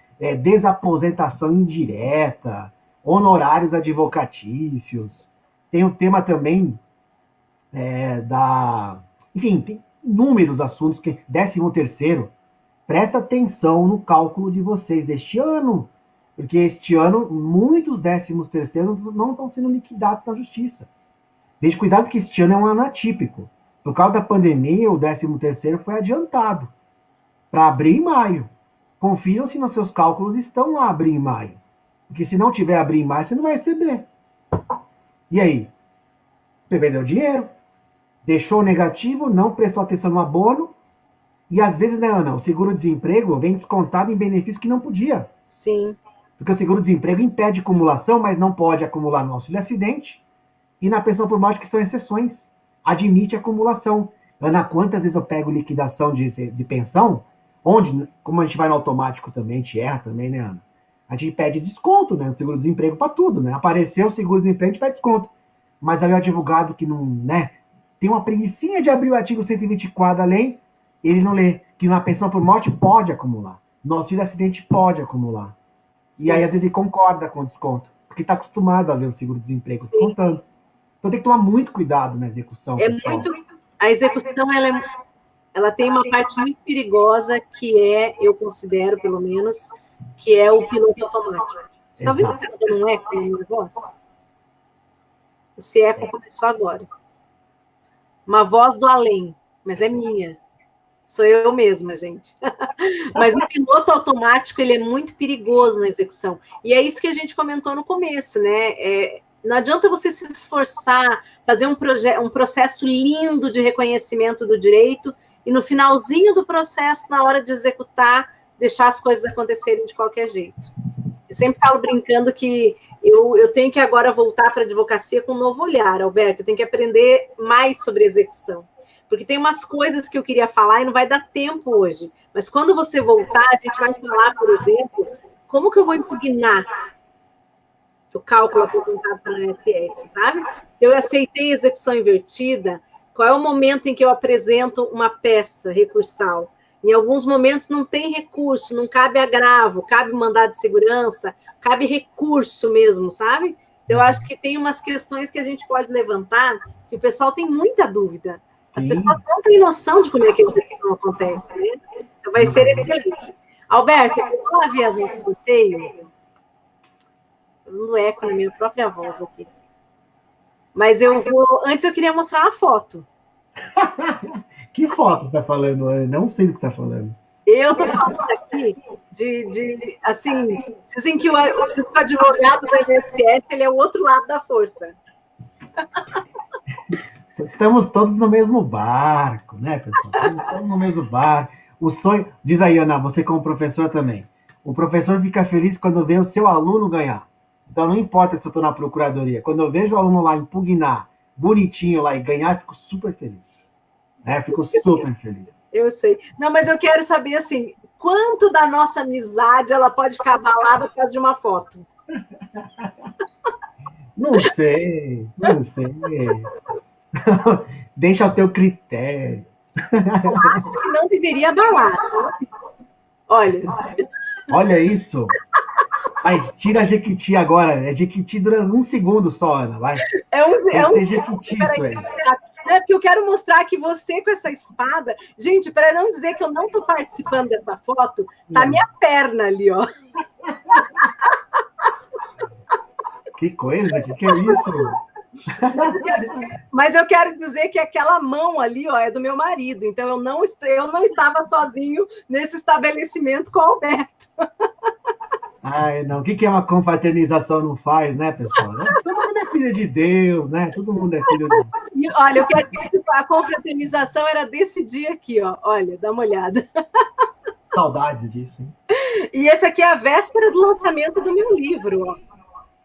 desaposentação indireta, honorários advocatícios. Tem o tema também Enfim, tem inúmeros assuntos. 13º, presta atenção no cálculo de vocês deste ano, porque este ano muitos 13º não estão sendo liquidados na justiça. Veja, cuidado que este ano é um ano atípico. Por causa da pandemia, o 13º foi adiantado para abril e maio. Confiram se nos seus cálculos estão lá abril e maio. Porque se não tiver abril e maio, você não vai receber. E aí? Você perdeu dinheiro, deixou negativo, não prestou atenção no abono, e às vezes, né, Ana, o seguro-desemprego vem descontado em benefício que não podia. Sim. Porque o seguro-desemprego impede acumulação, mas não pode acumular no auxílio-acidente, e na pensão por morte, que são exceções, admite acumulação. Ana, quantas vezes eu pego liquidação de pensão, onde, como a gente vai no automático também, a gente erra também, né, Ana? A gente pede desconto, né, no seguro-desemprego para tudo, né? Apareceu o seguro-desemprego, a gente pede desconto. Mas aí o advogado que não, né, tem uma preguicinha de abrir o artigo 124 da lei, ele não lê, que na pensão por morte pode acumular, no auxílio-acidente pode acumular. Sim. E aí, às vezes, ele concorda com o desconto, porque está acostumado a ver o seguro-desemprego descontando. Então tem que tomar muito cuidado na execução. A execução, ela tem uma parte muito perigosa, que eu considero, pelo menos, que é o piloto automático. Você está vendo que está dando um eco na minha voz? Esse eco começou agora. Uma voz do além, mas é minha. Sou eu mesma, gente. Mas o piloto automático, ele é muito perigoso na execução. E é isso que a gente comentou no começo, né? Não adianta você se esforçar, fazer um processo lindo de reconhecimento do direito e no finalzinho do processo, na hora de executar, deixar as coisas acontecerem de qualquer jeito. Eu sempre falo brincando que eu tenho que agora voltar para a advocacia com um novo olhar, Alberto. Eu tenho que aprender mais sobre execução. Porque tem umas coisas que eu queria falar e não vai dar tempo hoje. Mas quando você voltar, a gente vai falar, por exemplo, como que eu vou impugnar o cálculo apresentado para a SS, sabe? Se eu aceitei execução invertida, qual é o momento em que eu apresento uma peça recursal? Em alguns momentos não tem recurso, não cabe agravo, cabe mandado de segurança, cabe recurso mesmo, sabe? Então, eu acho que tem umas questões que a gente pode levantar, que o pessoal tem muita dúvida. As pessoas não têm noção de como é que a execução acontece, né? Então, vai ser excelente. Alberto, eu vou lá ver o sorteio. Dando eco na minha própria voz aqui. Mas antes eu queria mostrar uma foto. Que foto tá falando? Eu não sei do que tá falando. Eu tô falando aqui assim, dizem que o advogado da INSS, ele é o outro lado da força. Estamos todos no mesmo barco, né, pessoal? Estamos todos no mesmo barco. O sonho... Diz aí, Ana, você como professor também. O professor fica feliz quando vê o seu aluno ganhar. Então, não importa se eu estou na procuradoria. Quando eu vejo o aluno lá impugnar, bonitinho lá, e ganhar, eu fico super feliz. Fico super feliz. Eu sei. Não, mas eu quero saber, assim, quanto da nossa amizade ela pode ficar abalada por causa de uma foto? Não sei. Deixa o teu critério. Eu acho que não deveria abalar. Olha isso. Vai, tira a Jequiti agora. É Jequiti dura 1 segundo só, Ana. Vai. Jequiti, isso aí. Porque eu quero mostrar que você com essa espada... Gente, para não dizer que eu não estou participando dessa foto, tá minha perna ali, ó. Que coisa, que é isso? Mas eu quero dizer que aquela mão ali, ó, é do meu marido. Então, eu não estava sozinho nesse estabelecimento com o Alberto. Ai, não. O que é uma confraternização não faz, né, pessoal? Todo mundo é filho de Deus, né? Todo mundo é filho de Deus. Olha, eu quero dizer que a confraternização era desse dia aqui, ó. Olha, dá uma olhada. Saudade disso, hein? E esse aqui é a véspera do lançamento do meu livro, ó.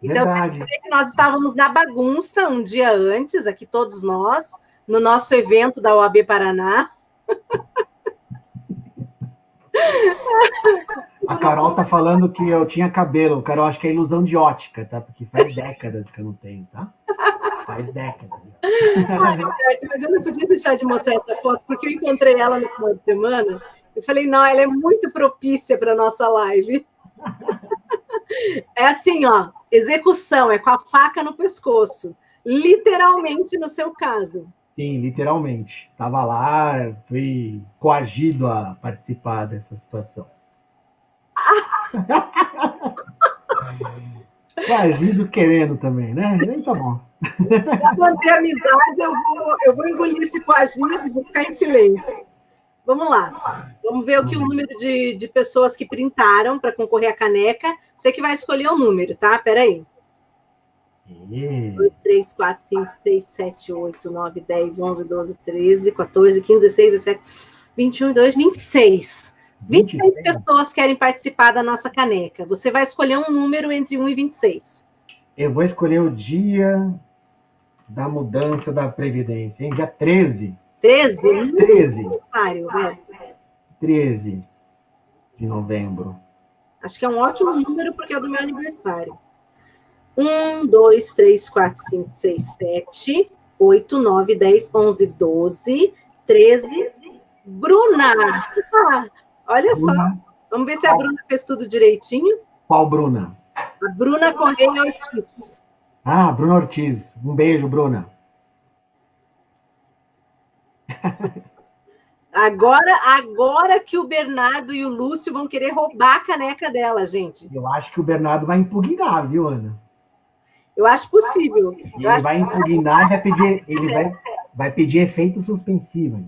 Então, verdade. Que nós estávamos na bagunça um dia antes, aqui todos nós, no nosso evento da OAB Paraná. A Carol tá falando que eu tinha cabelo. Carol, acho que é ilusão de ótica, tá? Porque faz décadas que eu não tenho, tá? Faz décadas. Mas eu não podia deixar de mostrar essa foto, porque eu encontrei ela no final de semana. Eu falei, não, ela é muito propícia para a nossa live. É assim, ó, execução, é com a faca no pescoço. Literalmente no seu caso. Sim, literalmente. Estava lá, fui coagido a participar dessa situação. Coagido querendo também, né? Nem tá bom. Para manter a amizade, eu vou engolir esse coagido e vou ficar em silêncio. Vamos lá. Vamos ver o número de pessoas que printaram para concorrer à caneca. Você que vai escolher o número, tá? Peraí. 2, 3, 4, 5, 6, 7, 8, 9, 10, 11, 12, 13, 14, 15, 16, 17, 21, 22, 26. 26 pessoas querem participar da nossa caneca. Você vai escolher um número entre 1 e 26. Eu vou escolher o dia da mudança da Previdência, hein? Dia 13. 13? 13. 13 de novembro. Acho que é um ótimo número porque é do meu aniversário. 1, 2, 3, 4, 5, 6, 7, 8, 9, 10, 11, 12, 13. Bruna! Olha só. Vamos ver se a Bruna fez tudo direitinho. Qual Bruna? A Bruna Correia Ortiz. Ah, Bruna Ortiz. Um beijo, Bruna. Agora que o Bernardo e o Lúcio vão querer roubar a caneca dela, gente. Eu acho que o Bernardo vai impugnar, viu, Ana? Eu acho possível. Ele vai impugnar e vai pedir, vai pedir efeito suspensivo.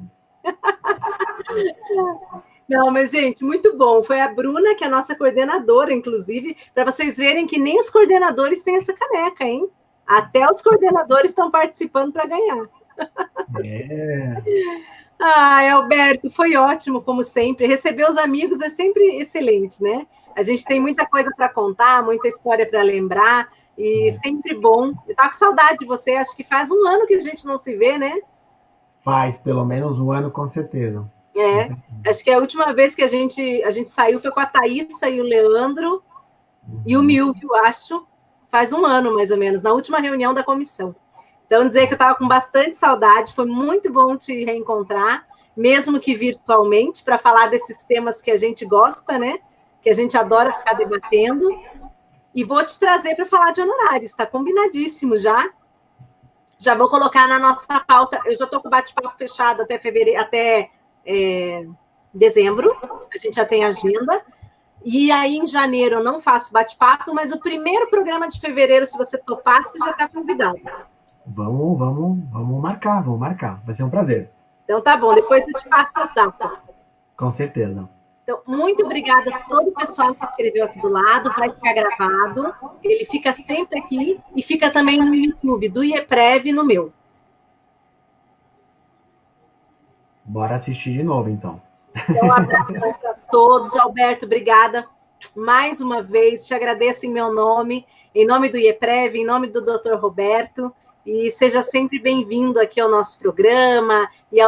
Não, mas, gente, muito bom. Foi a Bruna, que é a nossa coordenadora, inclusive, para vocês verem que nem os coordenadores têm essa caneca, hein? Até os coordenadores estão participando para ganhar. É. Ai, Alberto, foi ótimo, como sempre. Receber os amigos é sempre excelente, né? A gente tem muita coisa para contar, muita história para lembrar, e sempre bom. Eu tava com saudade de você, acho que faz um ano que a gente não se vê, né? Faz pelo menos um ano, com certeza. É, acho que a última vez que a gente saiu foi com a Thaísa e o Leandro e o Milvio, acho, faz um ano mais ou menos, na última reunião da comissão. Então, dizer que eu estava com bastante saudade, foi muito bom te reencontrar, mesmo que virtualmente, para falar desses temas que a gente gosta, né? Que a gente adora ficar debatendo. E vou te trazer para falar de honorários, está combinadíssimo já. Já vou colocar na nossa pauta. Eu já estou com o bate-papo fechado até fevereiro, até dezembro. A gente já tem agenda. E aí, em janeiro, eu não faço bate-papo, mas o primeiro programa de fevereiro, se você topar, você já está convidado. Vamos marcar. Vai ser um prazer. Então, tá bom. Depois eu te passo as datas. Com certeza. Então, muito obrigada a todo o pessoal que escreveu aqui do lado. Vai ficar gravado. Ele fica sempre aqui e fica também no YouTube, do IEPREV e no meu. Bora assistir de novo, então. Então, um abraço para todos. Alberto, obrigada mais uma vez. Te agradeço em meu nome, em nome do IEPREV, em nome do Dr. Roberto. E seja sempre bem-vindo aqui ao nosso programa e a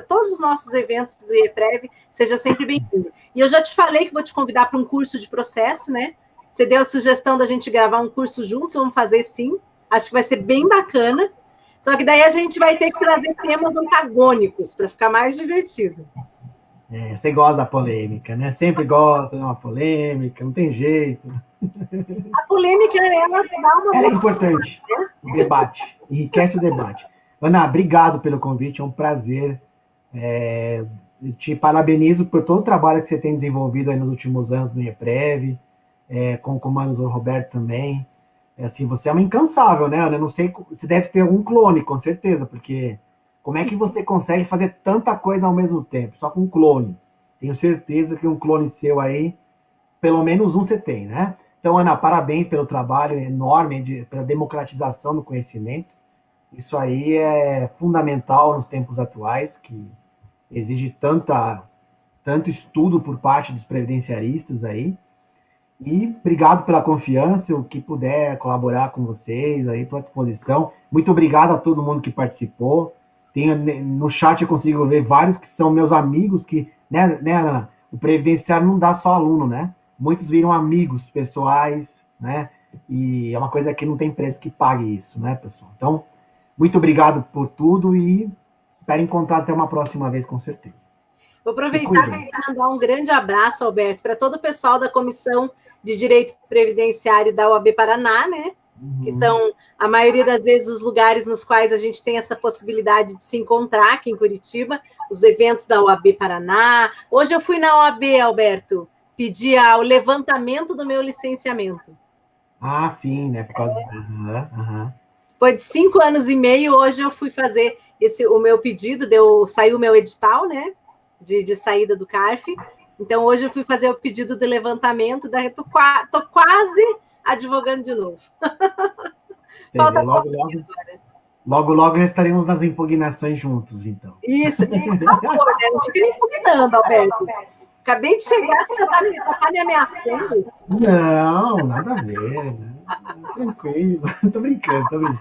todos os nossos eventos do IEPREV, seja sempre bem-vindo. E eu já te falei que vou te convidar para um curso de processo, né? Você deu a sugestão da gente gravar um curso juntos, vamos fazer sim. Acho que vai ser bem bacana. Só que daí a gente vai ter que trazer temas antagônicos para ficar mais divertido. Você gosta da polêmica, né? Sempre gosta de uma polêmica, não tem jeito. A polêmica, ela dá uma... Ela é importante, o debate, enriquece o debate. Ana, obrigado pelo convite, é um prazer. Te parabenizo por todo o trabalho que você tem desenvolvido aí nos últimos anos no IEPREV, com o comando do Roberto também. Assim, você é uma incansável, né, Ana? Eu não sei, você deve ter algum clone, com certeza, porque como é que você consegue fazer tanta coisa ao mesmo tempo, só com um clone? Tenho certeza que um clone seu aí, pelo menos um você tem, né? Então, Ana, parabéns pelo trabalho enorme, pela democratização do conhecimento. Isso aí é fundamental nos tempos atuais, que exige tanto estudo por parte dos previdenciaristas aí. E obrigado pela confiança, o que puder colaborar com vocês, aí estou à disposição. Muito obrigado a todo mundo que participou. No chat eu consigo ver vários que são meus amigos, que, né, Ana? O previdenciário não dá só aluno, né? Muitos viram amigos pessoais, né? E é uma coisa que não tem preço que pague isso, né, pessoal? Então, muito obrigado por tudo e espero encontrar até uma próxima vez, com certeza. Vou aproveitar para mandar um grande abraço, Alberto, para todo o pessoal da Comissão de Direito Previdenciário da OAB Paraná, né? Que são, a maioria das vezes, os lugares nos quais a gente tem essa possibilidade de se encontrar aqui em Curitiba, os eventos da OAB Paraná. Hoje eu fui na OAB, Alberto, pedir o levantamento do meu licenciamento. Ah, sim, né? Por causa... Depois de 5 anos e meio, hoje eu fui fazer o meu pedido, saiu o meu edital, né? De saída do CARF. Então, hoje eu fui fazer o pedido de levantamento, tô quase advogando de novo. Falta logo já estaremos nas impugnações juntos, então. Isso, por favor, né? Não fica me impugnando, Alberto. Acabei de chegar, você já tá me ameaçando. Não, nada a ver. Né? Tranquilo. Tô brincando.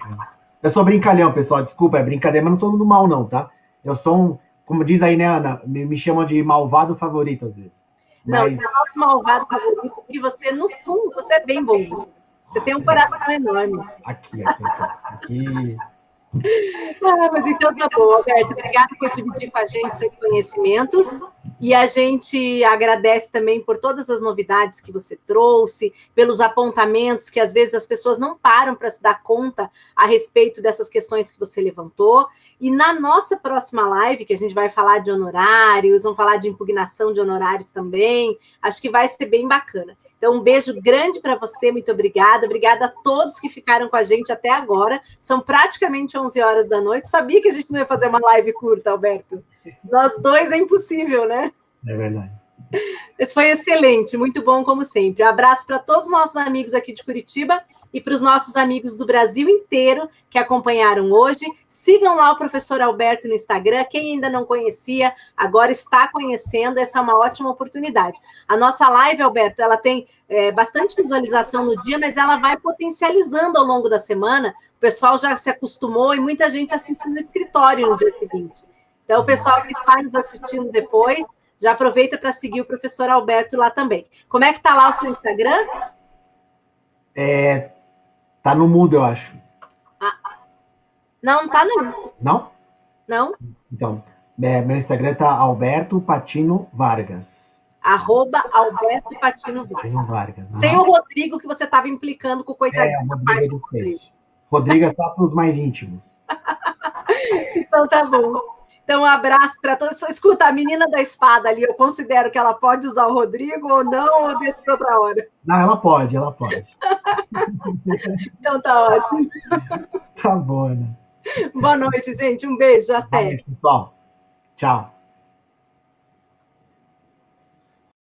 Eu sou brincalhão, pessoal. Desculpa, é brincadeira, mas não sou do mal, não, tá? Eu sou como diz aí, né, Ana? Me chamam de malvado favorito, às vezes. Não, você é nosso malvado favorito, porque você, no fundo, você é bem bonzinho. Você tem um coração enorme. Aqui. Mas então tá bom, Alberto. Obrigada por dividir com a gente seus conhecimentos. E a gente agradece também por todas as novidades que você trouxe, pelos apontamentos que às vezes as pessoas não param para se dar conta a respeito dessas questões que você levantou. E na nossa próxima live, que a gente vai falar de honorários, vamos falar de impugnação de honorários também, acho que vai ser bem bacana. Então, um beijo grande para você, muito obrigada. Obrigada a todos que ficaram com a gente até agora. São praticamente 11 horas da noite. Sabia que a gente não ia fazer uma live curta, Alberto? Nós dois é impossível, né? É verdade. Esse foi excelente, muito bom como sempre. Um abraço para todos os nossos amigos aqui de Curitiba e para os nossos amigos do Brasil inteiro que acompanharam hoje. Sigam lá o professor Alberto no Instagram. Quem ainda não conhecia, agora está conhecendo. Essa é uma ótima oportunidade. A nossa live, Alberto, ela tem bastante visualização no dia, mas ela vai potencializando ao longo da semana. O pessoal já se acostumou e muita gente assiste no escritório no dia seguinte. Então, o pessoal que está nos assistindo depois, já aproveita para seguir o professor Alberto lá também. Como é que está lá o seu Instagram? Tá no mudo, eu acho. Não tá não. Não? Não? Então, meu Instagram tá Alberto Patino Vargas. @Alberto Patino Vargas. Sem o Rodrigo, que você estava implicando com o coitadinho da parte do Rodrigo. Rodrigo é só para os mais íntimos. Então tá bom. Então, um abraço para todos. Escuta, a menina da espada ali, eu considero que ela pode usar o Rodrigo ou não, ou deixa para outra hora? Não, ela pode, ela pode. Então tá ótimo. Tá bom, né? Boa noite, gente. Um beijo, até. Boa noite, pessoal. Tchau.